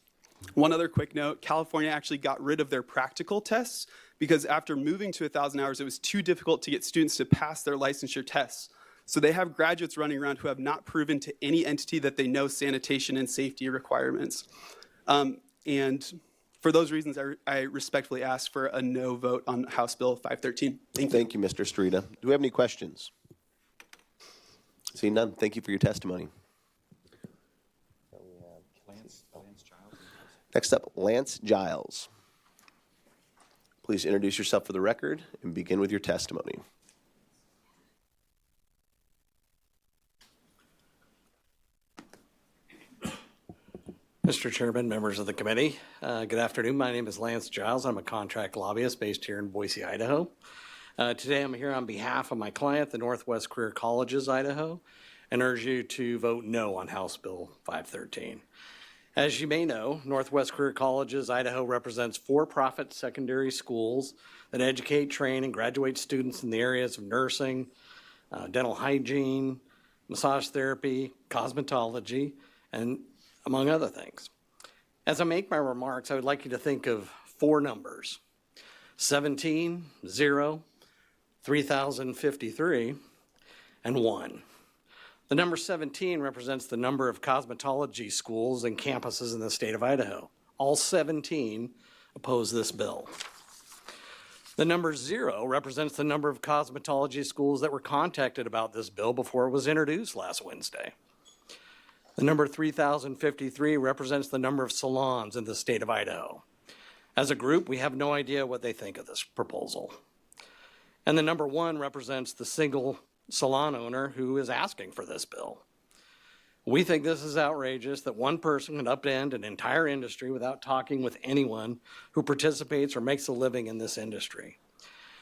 One other quick note, California actually got rid of their practical tests because after moving to 1,000 hours, it was too difficult to get students to pass their licensure tests. So they have graduates running around who have not proven to any entity that they know sanitation and safety requirements. And for those reasons, I respectfully ask for a no vote on House Bill 513. Thank you, Mr. Streeta. Do we have any questions? Seeing none, thank you for your testimony. Next up, Lance Giles. Please introduce yourself for the record and begin with your testimony. Mr. Chairman, members of the committee, good afternoon. My name is Lance Giles. I'm a contract lobbyist based here in Boise, Idaho. Today I'm here on behalf of my client, the Northwest Career Colleges, Idaho, and urge you to vote no on House Bill 513. As you may know, Northwest Career Colleges, Idaho represents for-profit secondary schools that educate, train, and graduate students in the areas of nursing, dental hygiene, massage therapy, cosmetology, and among other things. As I make my remarks, I would like you to think of 4 numbers: 17, 0, 3,053, and 1. The number 17 represents the number of cosmetology schools and campuses in the state of Idaho. All 17 oppose this bill. The number 0 represents the number of cosmetology schools that were contacted about this bill before it was introduced last Wednesday. The number 3,053 represents the number of salons in the state of Idaho. As a group, we have no idea what they think of this proposal. And the number 1 represents the single salon owner who is asking for this bill. We think this is outrageous that one person can upend an entire industry without talking with anyone who participates or makes a living in this industry.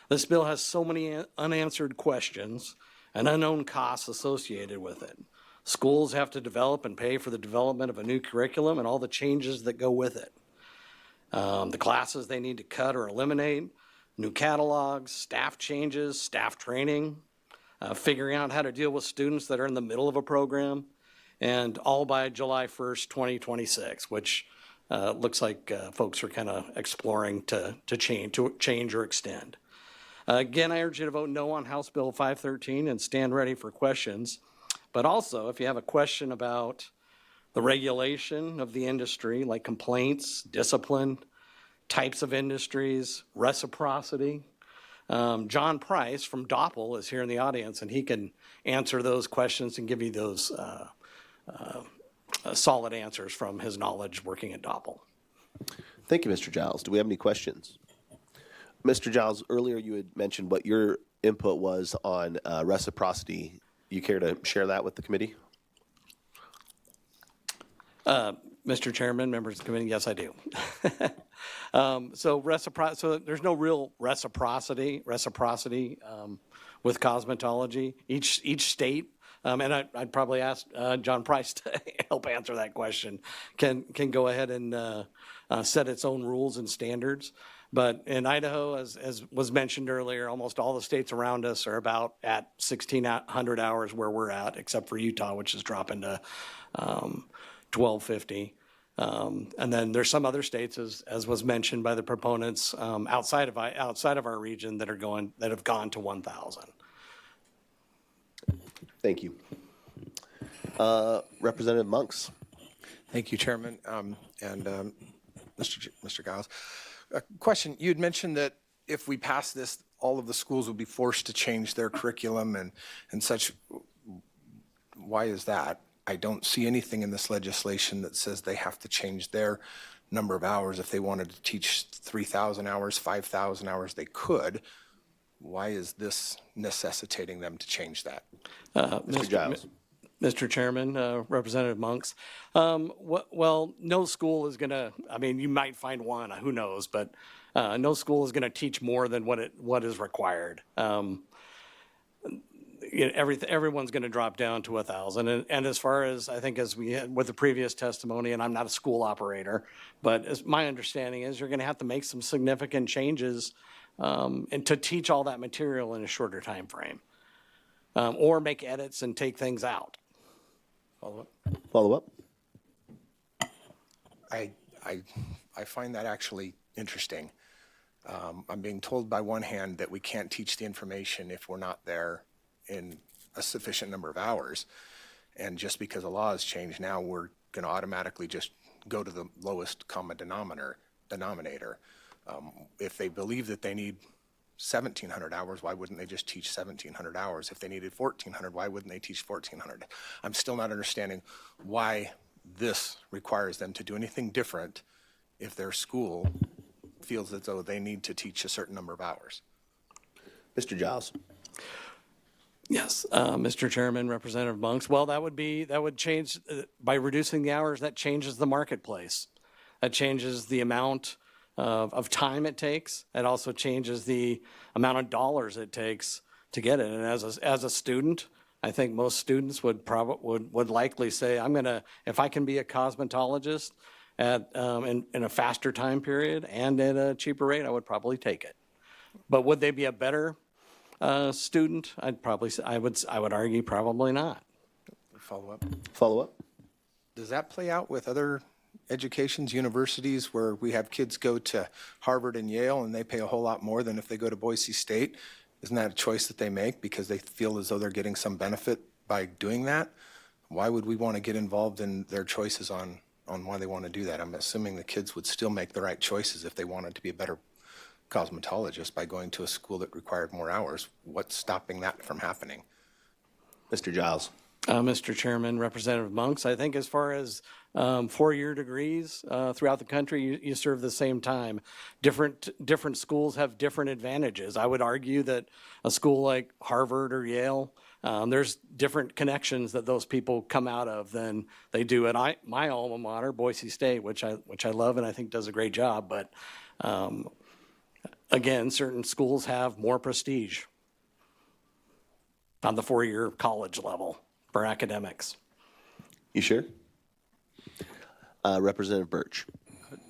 This bill has so many unanswered questions and unknown costs associated with it. Schools have to develop and pay for the development of a new curriculum and all the changes that go with it. The classes they need to cut or eliminate, new catalogs, staff changes, staff training, figuring out how to deal with students that are in the middle of a program, and all by July 1st, 2026, which looks like folks are kind of exploring to change or extend. Again, I urge you to vote no on House Bill 513 and stand ready for questions. But also, if you have a question about the regulation of the industry, like complaints, discipline, types of industries, reciprocity, John Price from Doppel is here in the audience, and he can answer those questions and give you those solid answers from his knowledge working at Doppel. Thank you, Mr. Giles. Do we have any questions? Mr. Giles, earlier you had mentioned what your input was on reciprocity. You care to share that with the committee? Mr. Chairman, members of the committee, yes, I do. So there's no real reciprocity with cosmetology. Each state, and I'd probably ask John Price to help answer that question, can go ahead and set its own rules and standards. But in Idaho, as was mentioned earlier, almost all the states around us are about at 1,600 hours where we're at, except for Utah, which is dropping to 1,250. And then there's some other states, as was mentioned by the proponents, outside of our region that have gone to 1,000. Thank you. Representative Monks. Thank you, Chairman, and Mr. Giles. A question, you had mentioned that if we pass this, all of the schools will be forced to change their curriculum and such. Why is that? I don't see anything in this legislation that says they have to change their number of hours. If they wanted to teach 3,000 hours, 5,000 hours, they could. Why is this necessitating them to change that? Mr. Giles. Mr. Chairman, Representative Monks, well, no school is going to, I mean, you might find one, who knows, but no school is going to teach more than what is required. Everyone's going to drop down to 1,000. And as far as, I think as we had with the previous testimony, and I'm not a school operator, but as my understanding is you're going to have to make some significant changes and to teach all that material in a shorter time frame. Or make edits and take things out. Follow up. I find that actually interesting. I'm being told by one hand that we can't teach the information if we're not there in a sufficient number of hours. And just because a law has changed now, we're going to automatically just go to the lowest common denominator. If they believe that they need 1,700 hours, why wouldn't they just teach 1,700 hours? If they needed 1,400, why wouldn't they teach 1,400? I'm still not understanding why this requires them to do anything different if their school feels as though they need to teach a certain number of hours. Mr. Giles. Yes, Mr. Chairman, Representative Monks. Well, that would change by reducing the hours. That changes the marketplace. That changes the amount of time it takes. It also changes the amount of dollars it takes to get it. And as a student, I think most students would likely say, if I can be a cosmetologist at in a faster time period and at a cheaper rate, I would probably take it. But would they be a better student? I would argue probably not. Follow up. Does that play out with other educations, universities, where we have kids go to Harvard and Yale and they pay a whole lot more than if they go to Boise State? Isn't that a choice that they make because they feel as though they're getting some benefit by doing that? Why would we want to get involved in their choices on why they want to do that? I'm assuming the kids would still make the right choices if they wanted to be a better cosmetologist by going to a school that required more hours. What's stopping that from happening? Mr. Giles. Mr. Chairman, Representative Monks, I think as far as 4-year degrees throughout the country, you serve the same time. Different schools have different advantages. I would argue that a school like Harvard or Yale, there's different connections that those people come out of than they do at my alma mater, Boise State, which I love and I think does a great job. But again, certain schools have more prestige on the 4-year college level for academics. You sure? Representative Birch.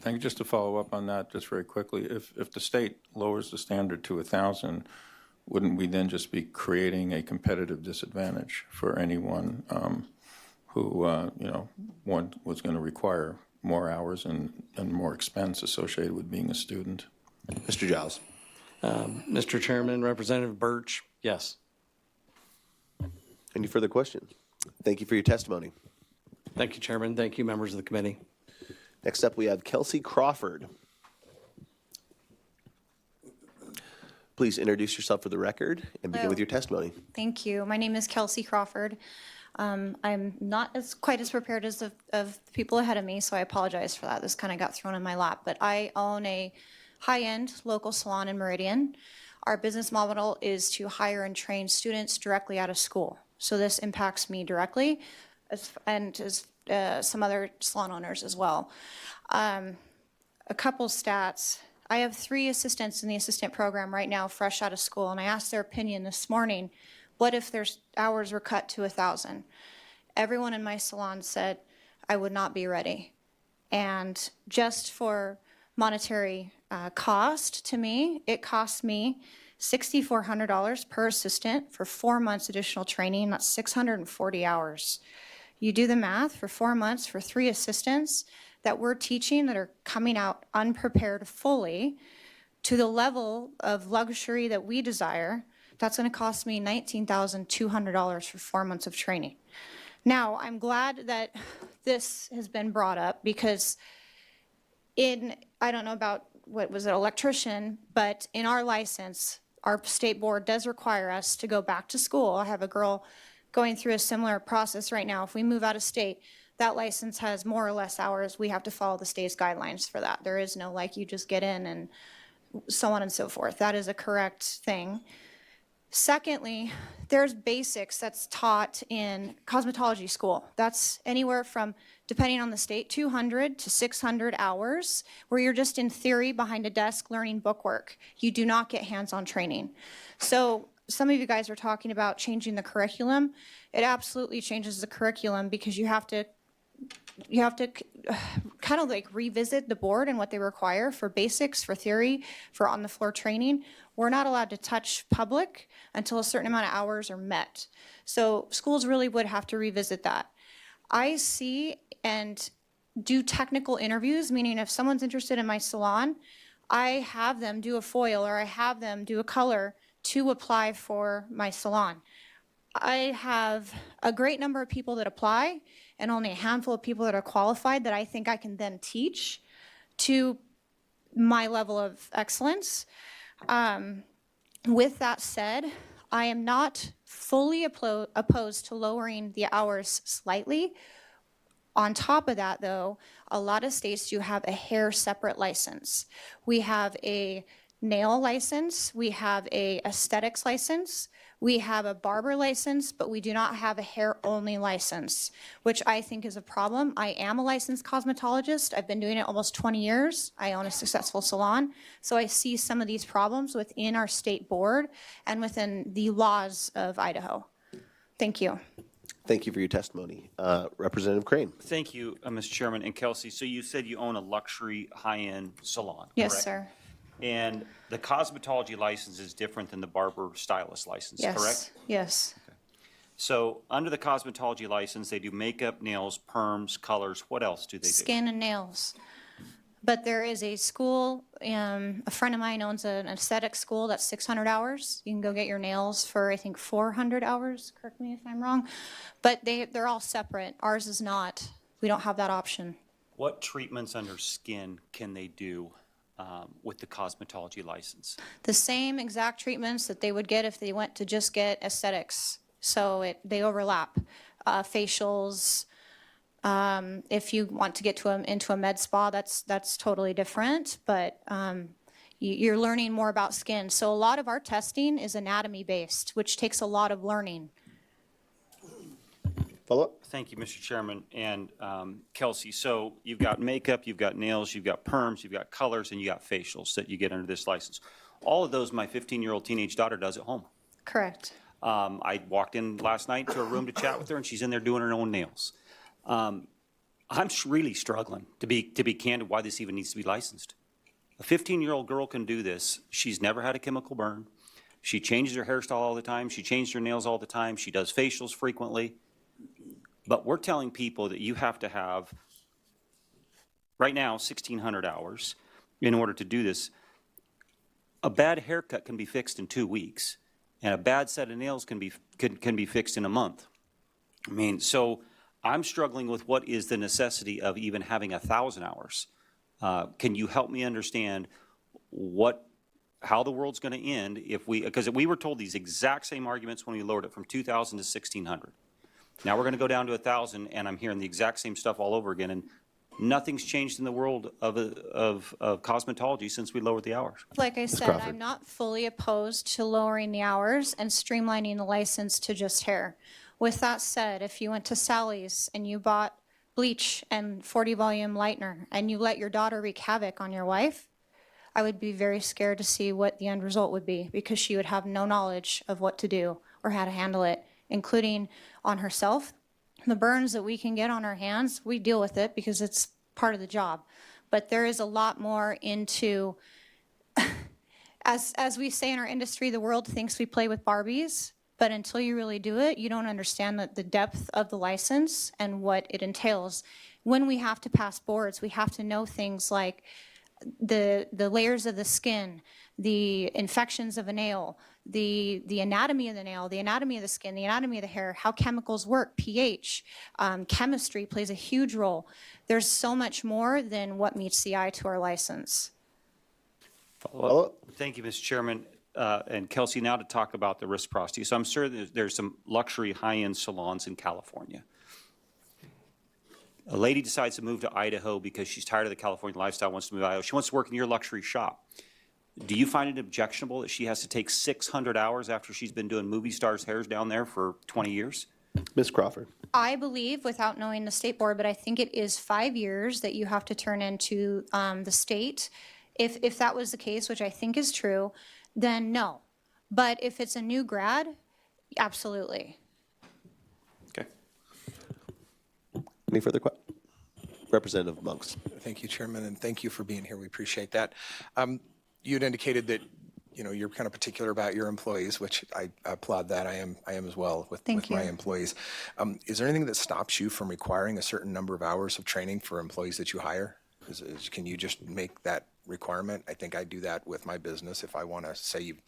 Thank you. Just to follow up on that just very quickly, if the state lowers the standard to 1,000, wouldn't we then just be creating a competitive disadvantage for anyone who one was going to require more hours and more expense associated with being a student? Mr. Giles. Mr. Chairman, Representative Birch, yes. Any further questions? Thank you for your testimony. Thank you, Chairman. Thank you, members of the committee. Next up, we have Kelsey Crawford. Please introduce yourself for the record and begin with your testimony. Thank you. My name is Kelsey Crawford. I'm not quite as prepared as the people ahead of me, so I apologize for that. This kind of got thrown in my lap. But I own a high-end local salon in Meridian. Our business model is to hire and train students directly out of school. So this impacts me directly, and as some other salon owners as well. A couple stats. I have 3 assistants in the assistant program right now, fresh out of school, and I asked their opinion this morning. What if their hours were cut to 1,000? Everyone in my salon said I would not be ready. And just for monetary cost to me, it cost me $6,400 per assistant for 4 months additional training. That's 640 hours. You do the math, for 4 months for 3 assistants that we're teaching that are coming out unprepared fully to the level of luxury that we desire. That's going to cost me $19,200 for 4 months of training. Now, I'm glad that this has been brought up because I don't know about, what was it, electrician, but in our license, our state board does require us to go back to school. I have a girl going through a similar process right now. If we move out of state, that license has more or less hours. We have to follow the state's guidelines for that. There is no like you just get in and so on and so forth. That is a correct thing. Secondly, there's basics that's taught in cosmetology school. That's anywhere from, depending on the state, 200 to 600 hours where you're just in theory behind a desk learning bookwork. You do not get hands-on training. So some of you guys are talking about changing the curriculum. It absolutely changes the curriculum because you have to kind of like revisit the board and what they require for basics, for theory, for on-the-floor training. We're not allowed to touch public until a certain amount of hours are met. So schools really would have to revisit that. I see and do technical interviews, meaning if someone's interested in my salon, I have them do a foil or I have them do a color to apply for my salon. I have a great number of people that apply and only a handful of people that are qualified that I think I can then teach to my level of excellence. With that said, I am not fully opposed to lowering the hours slightly. On top of that, though, a lot of states do have a hair separate license. We have a nail license, we have a aesthetics license, we have a barber license, but we do not have a hair only license, which I think is a problem. I am a licensed cosmetologist. I've been doing it almost 20 years. I own a successful salon. So I see some of these problems within our state board and within the laws of Idaho. Thank you. Thank you for your testimony. Representative Crane. Thank you, Mr. Chairman. And Kelsey, so you said you own a luxury high-end salon, Yes, correct? sir. And the cosmetology license is different than the barber stylist license, Yes. correct? Yes. So under the cosmetology license, they do makeup, nails, perms, colors. What else do they do? Skin and nails. But there is a school, a friend of mine owns an aesthetic school that's 600 hours. You can go get your nails for, I think, 400 hours. Correct me if I'm wrong. But they're all separate. Ours is not. We don't have that option. What treatments under skin can they do with the cosmetology license? The same exact treatments that they would get if they went to just get aesthetics. So they overlap. Facials. If you want to get into a med spa, that's totally different. But you're learning more about skin. So a lot of our testing is anatomy based, which takes a lot of learning. Follow up? Thank you, Mr. Chairman. And Kelsey, so you've got makeup, you've got nails, you've got perms, you've got colors, and you got facials that you get under this license. All of those my 15-year-old teenage daughter does at home. Correct. I walked in last night to a room to chat with her, and she's in there doing her own nails. I'm really struggling, to be candid, why this even needs to be licensed. A 15-year-old girl can do this. She's never had a chemical burn. She changes her hairstyle all the time. She changes her nails all the time. She does facials frequently. But we're telling people that you have to have, right now, 1,600 hours in order to do this. a bad haircut can be fixed in 2 weeks, and a bad set of nails can be fixed in a month. I mean, so I'm struggling with what is the necessity of even having 1,000 hours. Can you help me understand how the world's going to end if because we were told these exact same arguments when we lowered it from 2,000 to 1,600. Now we're going to go down to 1,000, and I'm hearing the exact same stuff all over again, and nothing's changed in the world of cosmetology since we lowered the hours. Like I said, I'm not fully opposed to lowering the hours and streamlining the license to just hair. With that said, if you went to Sally's and you bought bleach and 40 volume lightener and you let your daughter wreak havoc on your wife, I would be very scared to see what the end result would be, because she would have no knowledge of what to do or how to handle it, including on herself. The burns that we can get on our hands, we deal with it because it's part of the job. But there is a lot more into, as we say in our industry, the world thinks we play with Barbies, but until you really do it, you don't understand the depth of the license and what it entails. When we have to pass boards, we have to know things like the layers of the skin, the infections of a nail, the anatomy of the nail, the anatomy of the skin, the anatomy of the hair, how chemicals work, pH, chemistry plays a huge role. There's so much more than what meets the eye to our license. Follow-up. Thank you, Mr. Chairman. And Kelsey, now to talk about the reciprocity. So I'm sure there's some luxury high-end salons in California. A lady decides to move to Idaho because she's tired of the California lifestyle, wants to move to Idaho. She wants to work in your luxury shop. Do you find it objectionable that she has to take 600 hours after she's been doing movie stars' hairs down there for 20 years? Ms. Crawford. I believe, without knowing the state board, but I think it is 5 years that you have to turn into the state. If that was the case, which I think is true, then no. But if it's a new grad, absolutely. Okay. Any further questions? Representative Monks. Thank you, Chairman, and thank you for being here. We appreciate that. You had indicated that you're kind of particular about your employees, which I applaud that. I am as well with my employees. Is there anything that stops you from requiring a certain number of hours of training for employees that you hire? Can you just make that requirement? I think I do that with my business. If I want to say you've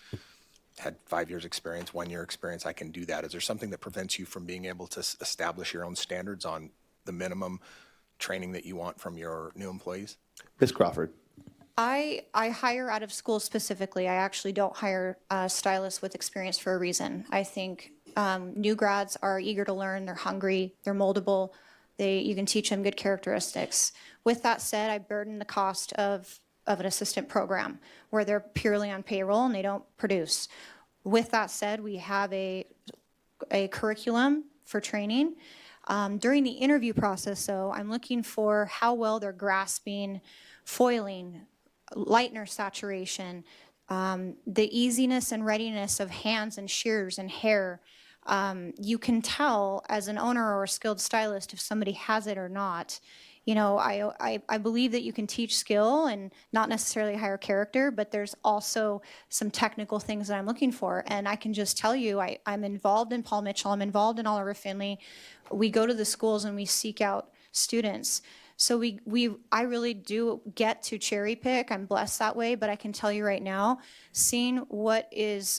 had 5 years experience, 1 year experience, I can do that. Is there something that prevents you from being able to establish your own standards on the minimum training that you want from your new employees? Ms. Crawford. I hire out of school specifically. I actually don't hire stylists with experience for a reason. I think new grads are eager to learn, they're hungry, they're moldable, you can teach them good characteristics. With that said, I burden the cost of an assistant program where they're purely on payroll and they don't produce. With that said, we have a curriculum for training. During the interview process, though, I'm looking for how well they're grasping foiling, lightener saturation, the easiness and readiness of hands and shears and hair. You can tell as an owner or a skilled stylist if somebody has it or not. I believe that you can teach skill and not necessarily hire character, but there's also some technical things that I'm looking for. And I can just tell you, I'm involved in Paul Mitchell, I'm involved in Oliver Finley. We go to the schools and we seek out students. So I really do get to cherry pick. I'm blessed that way, but I can tell you right now, seeing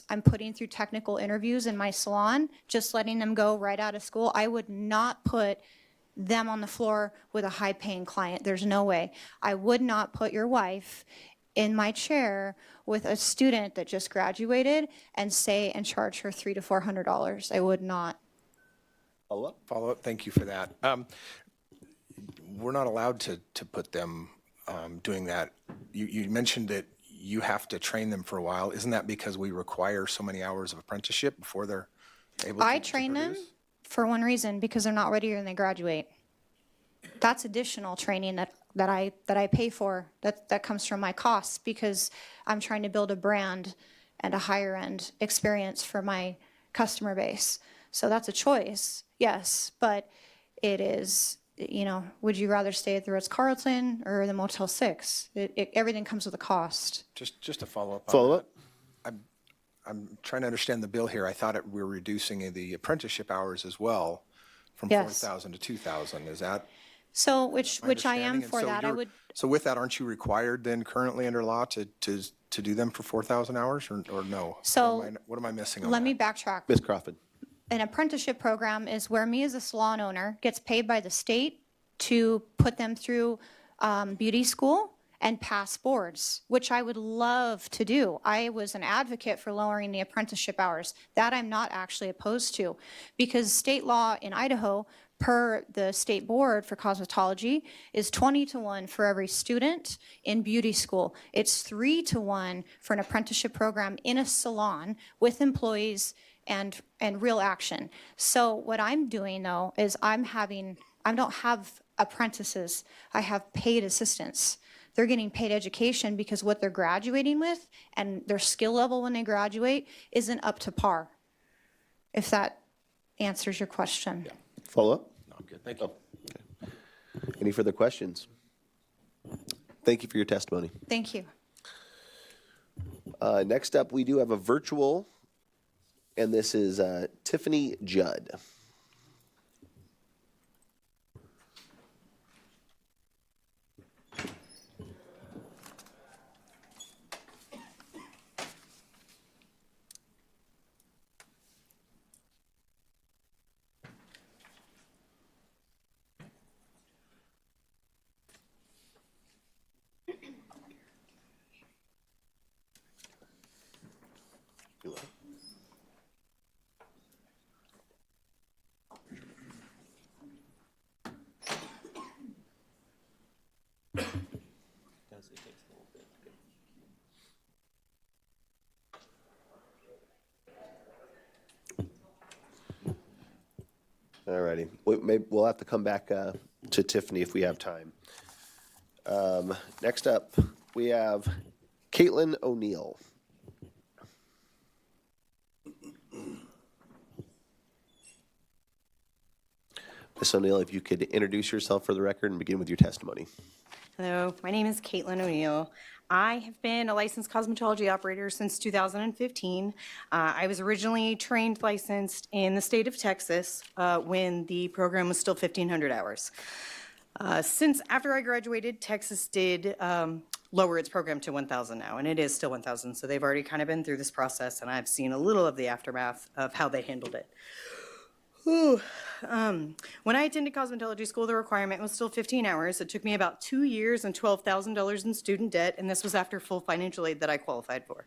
I'm putting through technical interviews in my salon, just letting them go right out of school, I would not put them on the floor with a high-paying client. There's no way. I would not put your wife in my chair with a student that just graduated and charge her $300 to $400. I would not. Follow-up? Follow-up. Thank you for that. We're not allowed to put them doing that. You mentioned that you have to train them for a while. Isn't that because we require so many hours of apprenticeship before they're able to I train them for one reason, because they're not ready when they graduate. That's additional training that I pay for, that comes from my costs, because I'm trying to build a brand and a higher end experience for my customer base. So that's a choice, yes, but it is, would you rather stay at the Ritz-Carlton or the Motel 6? Everything comes with a cost. Just a follow-up. Follow-up? I'm trying to understand the bill here. I thought we're reducing the apprenticeship hours as well from Yes. 4,000 to 2,000. Is that So, which I am understanding? for that. I would. So with that, aren't you required then currently under law to to do them for 4,000 hours or no? So What am I missing on let that? me backtrack. Ms. Crawford. An apprenticeship program is where me as a salon owner gets paid by the state to put them through beauty school and pass boards, which I would love to do. I was an advocate for lowering the apprenticeship hours. That I'm not actually opposed to, because state law in Idaho, per the state board for cosmetology, is 20-to-1 for every student in beauty school. It's 3-to-1 for an apprenticeship program in a salon with employees and real action. So what I'm doing though is I don't have apprentices, I have paid assistants. They're getting paid education because what they're graduating with and their skill level when they graduate isn't up to par. If that answers your question. Yeah. Follow up? No, I'm good. Thank you. Okay. Any further questions? Thank you for your testimony. Thank you. Next up, we do have a virtual, and this is Tiffany Judd. All righty. We'll have to come back to Tiffany if we have time. Next up, we have Caitlin O'Neill. Ms. O'Neill, if you could introduce yourself for the record and begin with your testimony. Hello, my name is Caitlin O'Neill. I have been a licensed cosmetology operator since 2015. I was originally trained licensed in the state of Texas when the program was still 1,500 hours. Since after I graduated, Texas did lower its program to 1,000 now, and it is still 1,000. So they've already kind of been through this process, and I've seen a little of the aftermath of how they handled it. When I attended cosmetology school, the requirement was still 15 hours. It took me about 2 years and $12,000 in student debt, and this was after full financial aid that I qualified for.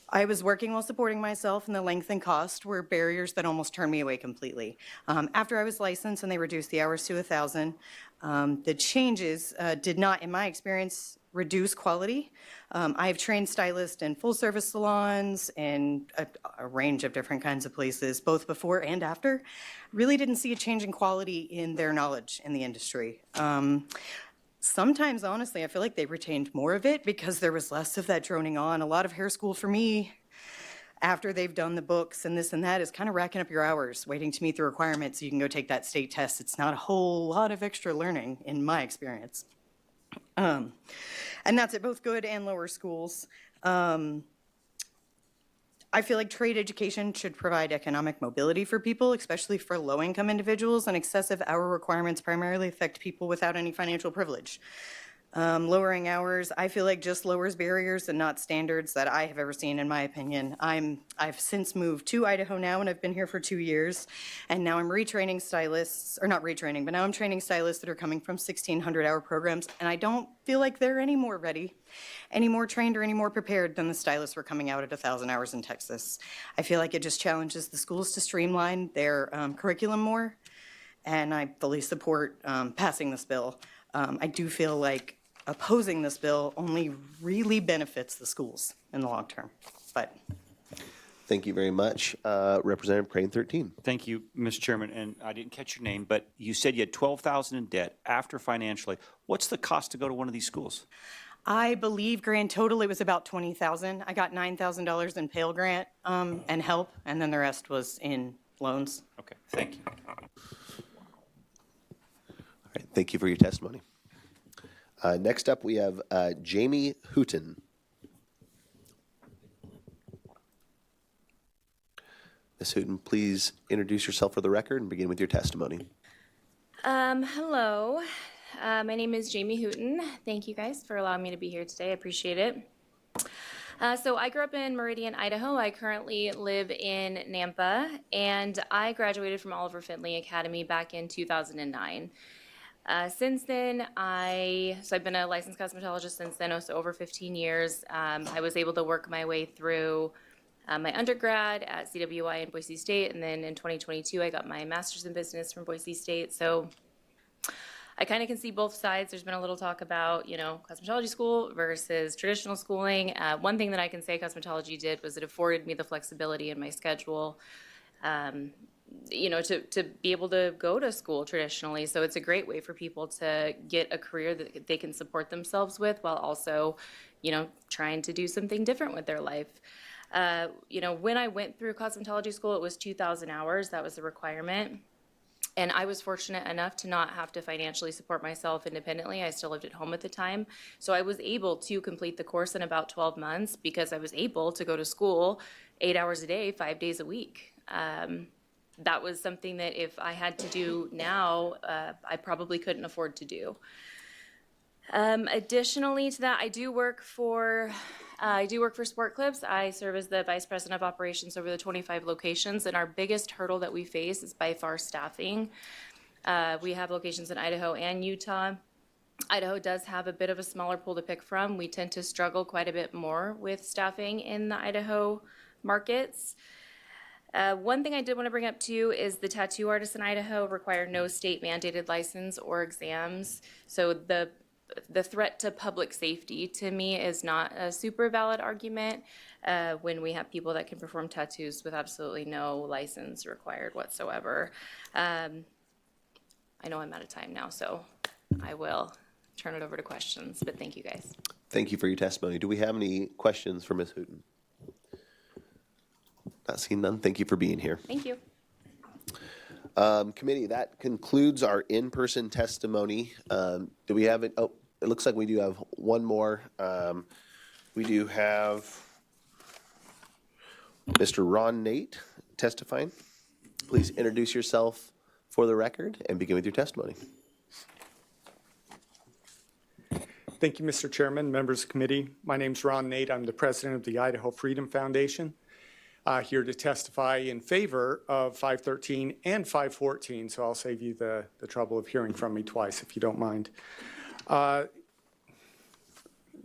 I was working while supporting myself, and the length and cost were barriers that almost turned me away completely. After I was licensed and they reduced the hours to 1,000, the changes did not, in my experience, reduce quality. I've trained stylists in full-service salons and a range of different kinds of places, both before and after. Really didn't see a change in quality in their knowledge in the industry. Sometimes, honestly, I feel like they retained more of it because there was less of that droning on. A lot of hair school for me, after they've done the books and this and that, is kind of racking up your hours, waiting to meet the requirements so you can go take that state test. It's not a whole lot of extra learning, in my experience. And that's at both good and lower schools. I feel like trade education should provide economic mobility for people, especially for low-income individuals, and excessive hour requirements primarily affect people without any financial privilege. Lowering hours, I feel like just lowers barriers and not standards that I have ever seen, in my opinion. I've since moved to Idaho now, and I've been here for 2 years, and now I'm retraining stylists, or not retraining, but now I'm training stylists that are coming from 1,600-hour programs, and I don't feel like they're any more ready, any more trained, or any more prepared than the stylists were coming out at 1,000 hours in Texas. I feel like it just challenges the schools to streamline their curriculum more, and I fully support passing this bill. I do feel like opposing this bill only really benefits the schools in the long term, but. Thank you very much. Representative Crane 13. Thank you, Mr. Chairman, and I didn't catch your name, but you said you had $12,000 in debt after financially. What's the cost to go to one of these schools? I believe grand total, it was about $20,000. I got $9,000 in Pell Grant and help, and then the rest was in loans. Okay, thank you. All right, thank you for your testimony. Next up, we have Jamie Hooten. Ms. Hooten, please introduce yourself for the record and begin with your testimony. Hello, my name is Jamie Hooten. Thank you guys for allowing me to be here today. I appreciate it. So I grew up in Meridian, Idaho. I currently live in Nampa, and I graduated from Oliver Findlay Academy back in 2009. Since then, I've been a licensed cosmetologist since then, so over 15 years. I was able to work my way through my undergrad at CWI in Boise State, and then in 2022, I got my master's in business from Boise State. So I kind of can see both sides. There's been a little talk about, cosmetology school versus traditional schooling. One thing that I can say cosmetology did was it afforded me the flexibility in my schedule, to be able to go to school traditionally. So it's a great way for people to get a career that they can support themselves with while also, trying to do something different with their life. When I went through cosmetology school, it was 2,000 hours. That was the requirement. And I was fortunate enough to not have to financially support myself independently. I still lived at home at the time. So I was able to complete the course in about 12 months because I was able to go to school 8 hours a day, 5 days a week. That was something that if I had to do now, I probably couldn't afford to do. Additionally to that, I do work for Sport Clips. I serve as the Vice President of Operations over the 25 locations, and our biggest hurdle that we face is by far staffing. We have locations in Idaho and Utah. Idaho does have a bit of a smaller pool to pick from. We tend to struggle quite a bit more with staffing in the Idaho markets. One thing I did want to bring up too is the tattoo artists in Idaho require no state mandated license or exams. So the threat to public safety to me is not a super valid argument when we have people that can perform tattoos with absolutely no license required whatsoever. I know I'm out of time now, so I will turn it over to questions, but thank you guys. Thank you for your testimony. Do we have any questions for Ms. Hooten? Not seeing none. Thank you for being here. Thank you. Committee, that concludes our in-person testimony. Do we have it? Oh, it looks like we do have one more. We do have Mr. Ron Nate testifying. Please introduce yourself for the record and begin with your testimony. Thank you, Mr. Chairman, members of the committee. My name's Ron Nate. I'm the president of the Idaho Freedom Foundation. Here to testify in favor of 513 and 514, so I'll save you the trouble of hearing from me twice if you don't mind.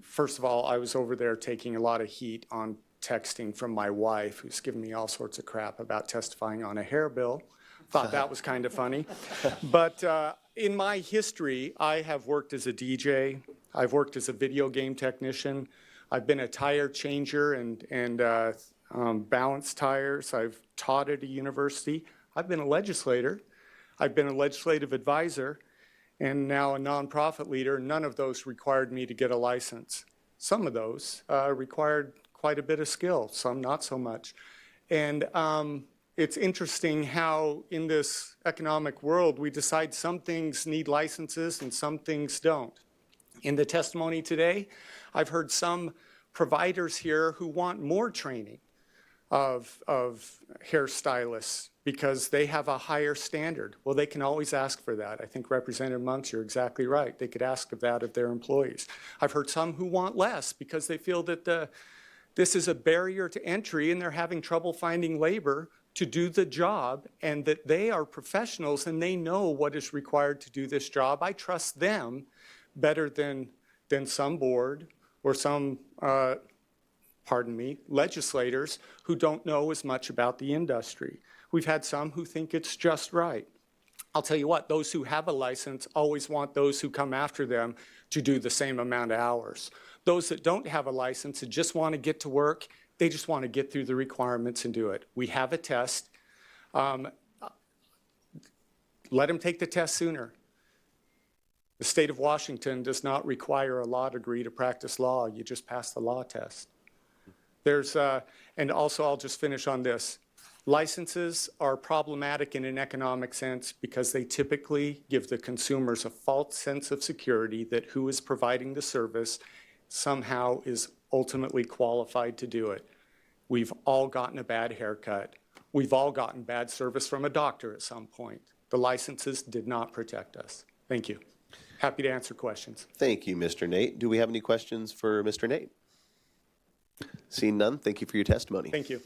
First of all, I was over there taking a lot of heat on texting from my wife, who's giving me all sorts of crap about testifying on a hair bill. Thought that was kind of funny. But in my history, I have worked as a DJ. I've worked as a video game technician. I've been a tire changer and balance tires. I've taught at a university. I've been a legislator. I've been a legislative advisor and now a nonprofit leader. None of those required me to get a license. Some of those required quite a bit of skill, some not so much. And it's interesting how in this economic world we decide some things need licenses and some things don't. In the testimony today, I've heard some providers here who want more training of hairstylists because they have a higher standard. Well, they can always ask for that. I think Representative Monks, you're exactly right. They could ask of that of their employees. I've heard some who want less because they feel that this is a barrier to entry and they're having trouble finding labor to do the job and that they are professionals and they know what is required to do this job. I trust them better than some board or some legislators who don't know as much about the industry. We've had some who think it's just right. I'll tell you what, those who have a license always want those who come after them to do the same amount of hours. Those that don't have a license and just want to get to work, they just want to get through the requirements and do it. We have a test. Let them take the test sooner. The state of Washington does not require a law degree to practice law. You just pass the law test. And also I'll just finish on this. Licenses are problematic in an economic sense because they typically give the consumers a false sense of security that who is providing the service somehow is ultimately qualified to do it. We've all gotten a bad haircut. We've all gotten bad service from a doctor at some point. The licenses did not protect us. Thank you. Happy to answer questions. Thank you, Mr. Nate. Do we have any questions for Mr. Nate? Seeing none, thank you for your testimony. Thank you.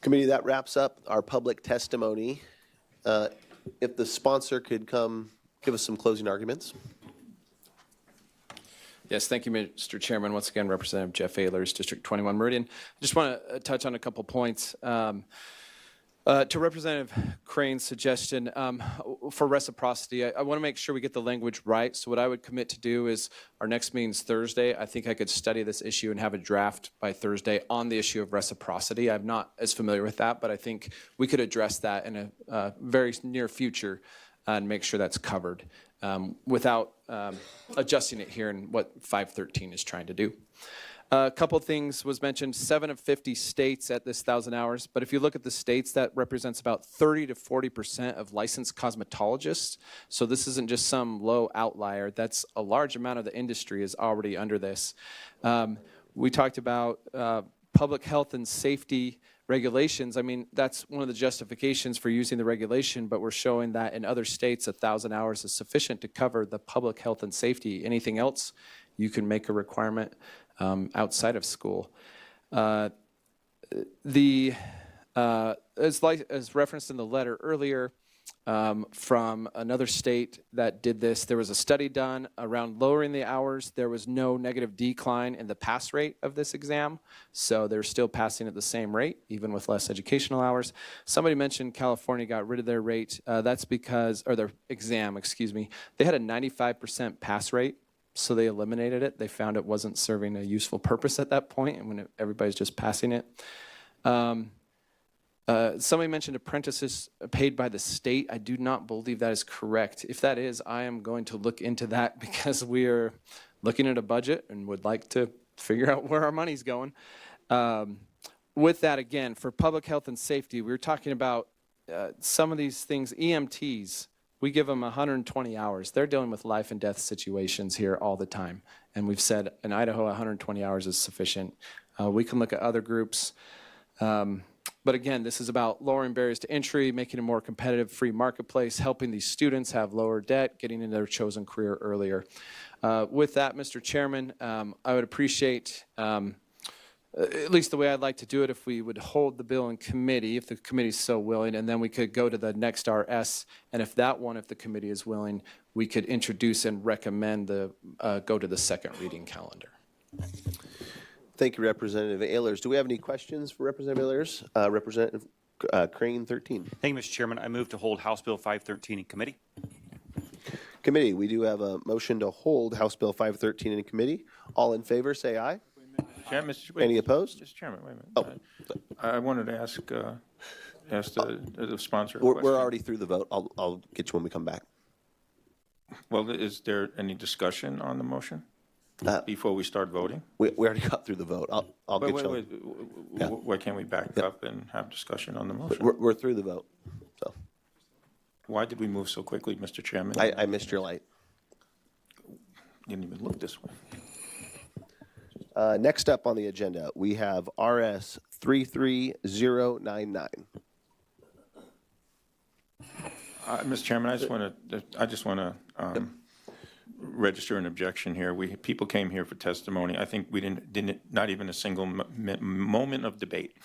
Committee, that wraps up our public testimony. If the sponsor could come give us some closing arguments. Yes, thank you, Mr. Chairman. Once again, Representative Jeff Ehlers, District 21 Meridian. I just want to touch on a couple points. To Representative Crane's suggestion for reciprocity, I want to make sure we get the language right. So what I would commit to do is our next meeting's Thursday. I think I could study this issue and have a draft by Thursday on the issue of reciprocity. I'm not as familiar with that, but I think we could address that in a very near future and make sure that's covered without adjusting it here and what 513 is trying to do. A couple things was mentioned, 7 of 50 states at this 1,000 hours, but if you look at the states, that represents about 30 to 40% of licensed cosmetologists. So this isn't just some low outlier. That's a large amount of the industry is already under this. We talked about public health and safety regulations. I mean, that's one of the justifications for using the regulation, but we're showing that in other states, 1,000 hours is sufficient to cover the public health and safety. Anything else, you can make a requirement outside of school. As referenced in the letter earlier from another state that did this, there was a study done around lowering the hours. There was no negative decline in the pass rate of this exam, so they're still passing at the same rate, even with less educational hours. Somebody mentioned California got rid of their rate. That's because, or their exam, excuse me. They had a 95% pass rate. So they eliminated it. They found it wasn't serving a useful purpose at that point, and when everybody's just passing it. Somebody mentioned apprentices paid by the state. I do not believe that is correct. If that is, I am going to look into that because we are looking at a budget and would like to figure out where our money's going. With that, again, for public health and safety, we were talking about some of these things, EMTs. We give them 120 hours. They're dealing with life and death situations here all the time. And we've said in Idaho, 120 hours is sufficient. We can look at other groups. But again, this is about lowering barriers to entry, making a more competitive free marketplace, helping these students have lower debt, getting into their chosen career earlier. With that, Mr. Chairman, I would appreciate at least the way I'd like to do it, if we would hold the bill in committee, if the committee's so willing, and then we could go to the next RS, and if the committee is willing, we could introduce and recommend go to the second reading calendar. Thank you, Representative Ehlers. Do we have any questions for Representative Ehlers? Representative Crane, 13. Thank you, Mr. Chairman. I move to hold House Bill 513 in committee. Committee, we do have a motion to hold House Bill 513 in committee. All in favor, say aye. Any opposed? Mr. Chairman, wait a minute. I wanted to ask the sponsor a We're question. already through the vote. I'll get you when we come back. Well, is there any discussion on the motion before we start voting? We already got through the vote. I'll get you. Why can't we back up and have discussion on the motion? We're through the vote. So why did we move so quickly, Mr. Chairman? I missed your light. Didn't even look this way. Next up on the agenda, we have RS 33099. Mr. Chairman, I just want to register an objection here. People came here for testimony. I think we didn't not even a single moment of debate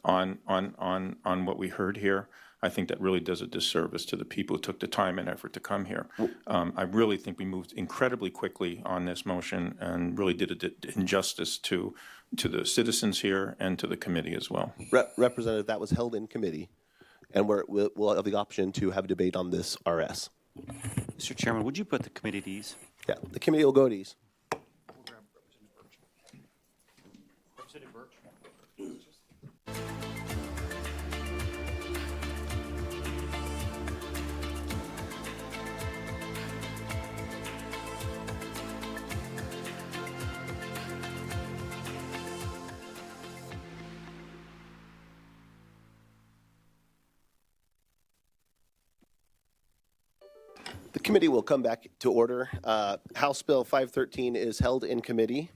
on what we heard here. I think that really does a disservice to the people who took the time and effort to come here. I really think we moved incredibly quickly on this motion and really did an injustice to the citizens here and to the committee as well. Representative, that was held in committee, and we'll have the option to have a debate on this RS. Mr. Chairman, would you put the committee at ease? Yeah, the committee will go at ease. Representative Birch. The committee will come back to order. House Bill 513 is held in committee.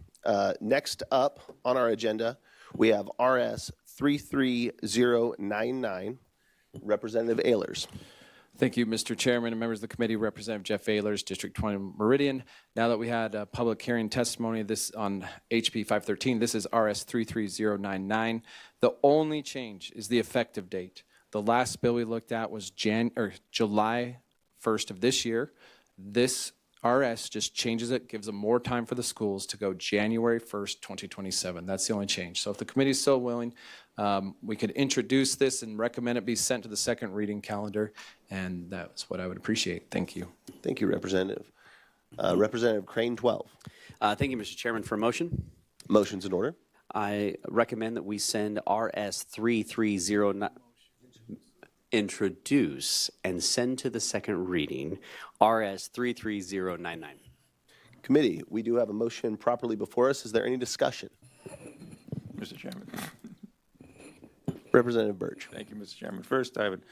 Next up on our agenda, we have RS 33099. Representative Ehlers. Thank you, Mr. Chairman and members of the committee. Representative Jeff Ehlers, District 20 Meridian. Now that we had a public hearing testimony this on HB 513, this is RS 33099. The only change is the effective date. The last bill we looked at was July 1st of this year. This RS just changes it, gives them more time for the schools to go January 1st, 2027. That's the only change. So if the committee is so willing, we could introduce this and recommend it be sent to the second reading calendar, and that's what I would appreciate. Thank you. Thank you, Representative. Representative Crane, 12. Thank you, Mr. Chairman, for a motion. Motion's in order. I recommend that we send RS 330 introduce and send to the second reading RS 33099. Committee, we do have a motion properly before us. Is there any discussion? Mr. Chairman. Representative Birch. Thank you, Mr. Chairman. First, I would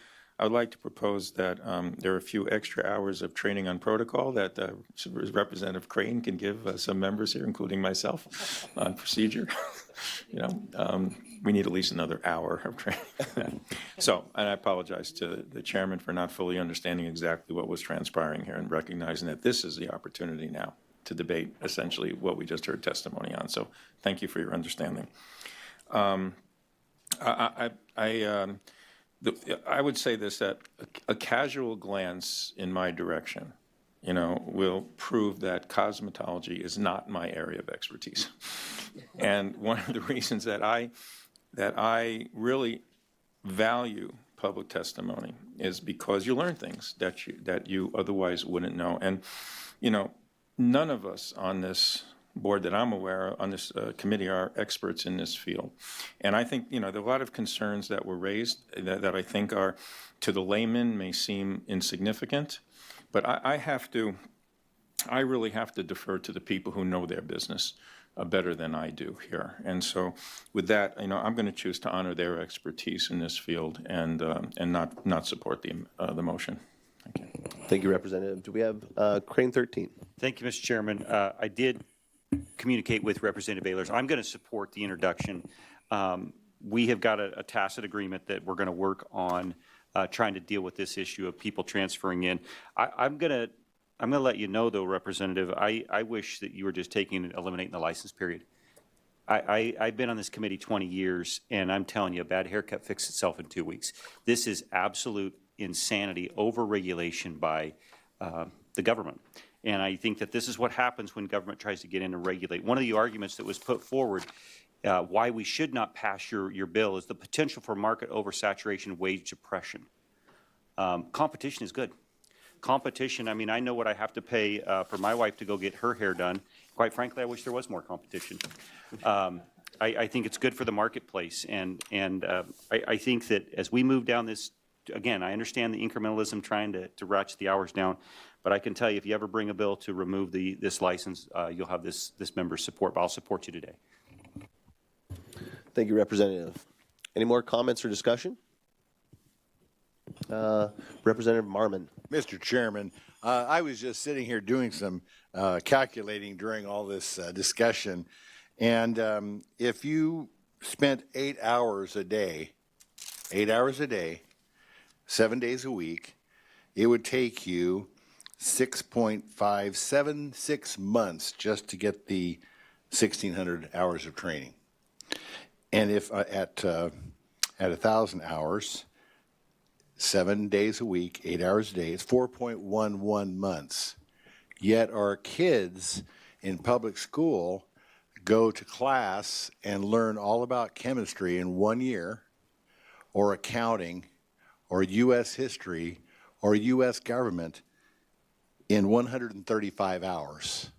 like to propose that there are a few extra hours of training on protocol that Representative Crane can give some members here, including myself, on procedure. We need at least another hour of training. So, and I apologize to the chairman for not fully understanding exactly what was transpiring here and recognizing that this is the opportunity now to debate essentially what we just heard testimony on. So thank you for your understanding. I would say this, that a casual glance in my direction, will prove that cosmetology is not my area of expertise. And one of the reasons that I really value public testimony is because you learn things that you otherwise wouldn't know. And, none of us on this board that I'm aware of, on this committee, are experts in this field. And I think, there are a lot of concerns that were raised that I think are, to the layman, may seem insignificant. But I really have to defer to the people who know their business better than I do here. And so with that, I'm going to choose to honor their expertise in this field and not support the motion. Thank you. Thank you, Representative. Do we have Crane 13? Thank you, Mr. Chairman. I did communicate with Representative Ehlers. I'm going to support the introduction. We have got a tacit agreement that we're going to work on trying to deal with this issue of people transferring in. I'm going to let you know, though, Representative, I wish that you were just eliminating the license period. I've been on this committee 20 years, and I'm telling you, a bad haircut fixes itself in 2 weeks. This is absolute insanity, over-regulation by the government. And I think that this is what happens when government tries to get in and regulate. One of the arguments that was put forward why we should not pass your bill is the potential for market oversaturation, wage depression. Competition is good. Competition, I know what I have to pay for my wife to go get her hair done. Quite frankly, I wish there was more competition. I think it's good for the marketplace. And I think that as we move down this, again, I understand the incrementalism trying to ratchet the hours down, but I can tell you, if you ever bring a bill to remove this license, you'll have this member's support, but I'll support you today. Thank you, Representative. Any more comments or discussion? Representative Marmon. Mr. Chairman, I was just sitting here doing some calculating during all this discussion, and if you spent 8 hours a day, 7 days a week, it would take you 6.576 months just to get the 1,600 hours of training. And if at 1,000 hours, 7 days a week, 8 hours a day, it's 4.11 months. Yet our kids in public school go to class and learn all about chemistry in 1 year, or accounting, or U.S. history, or U.S. government in 135 hours.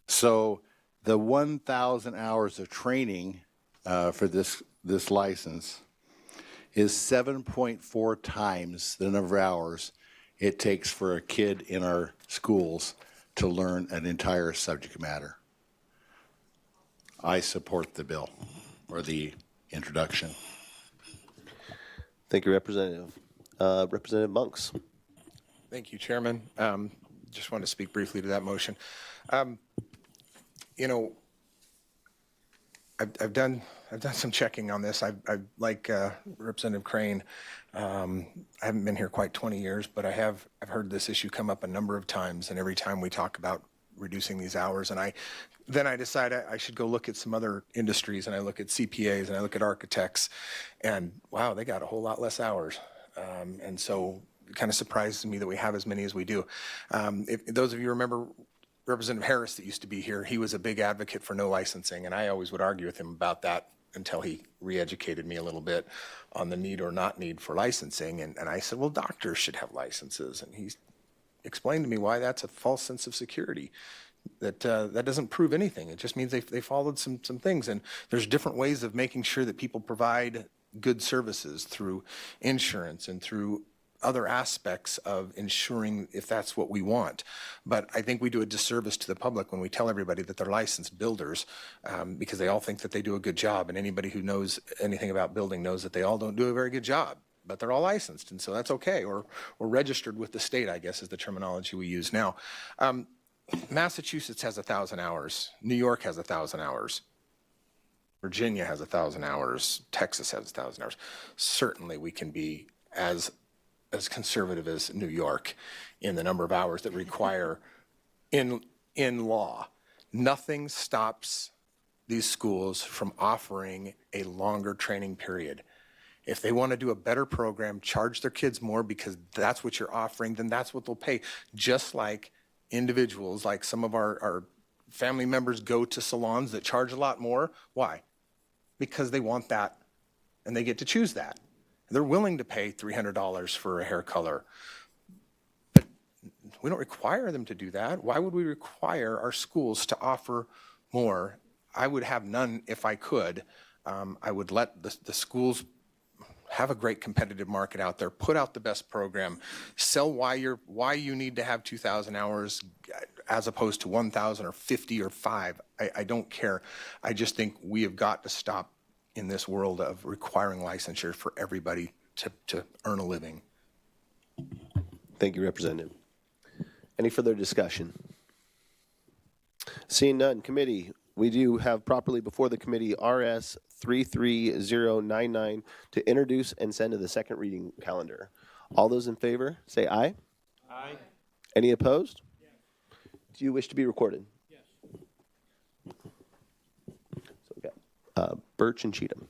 So the 1,000 hours of training for this license is 7.4 times the number of hours it takes for a kid in our schools to learn an entire subject matter. I support the bill, or the introduction. Thank you, Representative. Representative Monks. Thank you, Chairman. Just want to speak briefly to that motion. I've done some checking on this. I like Representative Crane. I haven't been here quite 20 years, but I've heard this issue come up a number of times, and every time we talk about reducing these hours, and then I decide I should go look at some other industries, and I look at CPAs, and I look at architects, and wow, they got a whole lot less hours. And so it kind of surprises me that we have as many as we do. If those of you remember Representative Harris that used to be here, he was a big advocate for no licensing, and I always would argue with him about that until he re-educated me a little bit on the need or not need for licensing. And I said, well, doctors should have licenses. And he explained to me why that's a false sense of security. That doesn't prove anything. It just means they followed some things. And there's different ways of making sure that people provide good services through insurance and through other aspects of ensuring if that's what we want. But I think we do a disservice to the public when we tell everybody that they're licensed builders because they all think that they do a good job. And anybody who knows anything about building knows that they all don't do a very good job, but they're all licensed. And so that's okay, or registered with the state, I guess is the terminology we use now. Massachusetts has 1,000 hours. New York has 1,000 hours. Virginia has 1,000 hours. Texas has 1,000 hours. Certainly we can be as conservative as New York in the number of hours that require in law. Nothing stops these schools from offering a longer training period. If they want to do a better program, charge their kids more because that's what you're offering, then that's what they'll pay. Just like individuals, like some of our family members go to salons that charge a lot more. Why? Because they want that and they get to choose that. They're willing to pay $300 for a hair color. But we don't require them to do that. Why would we require our schools to offer more? I would have none if I could. I would let the schools have a great competitive market out there, put out the best program, sell why you need to have 2,000 hours as opposed to 1,000 or 50 or 5. I don't care. I just think we have got to stop in this world of requiring licensure for everybody to earn a living. Thank you, Representative. Any further discussion? Seeing none, committee, we do have properly before the committee RS 33099 to introduce and send to the second reading calendar. All those in favor, say aye. Aye. Any opposed? Yes. Do you wish to be recorded? Yes. So we got Birch and Cheatham.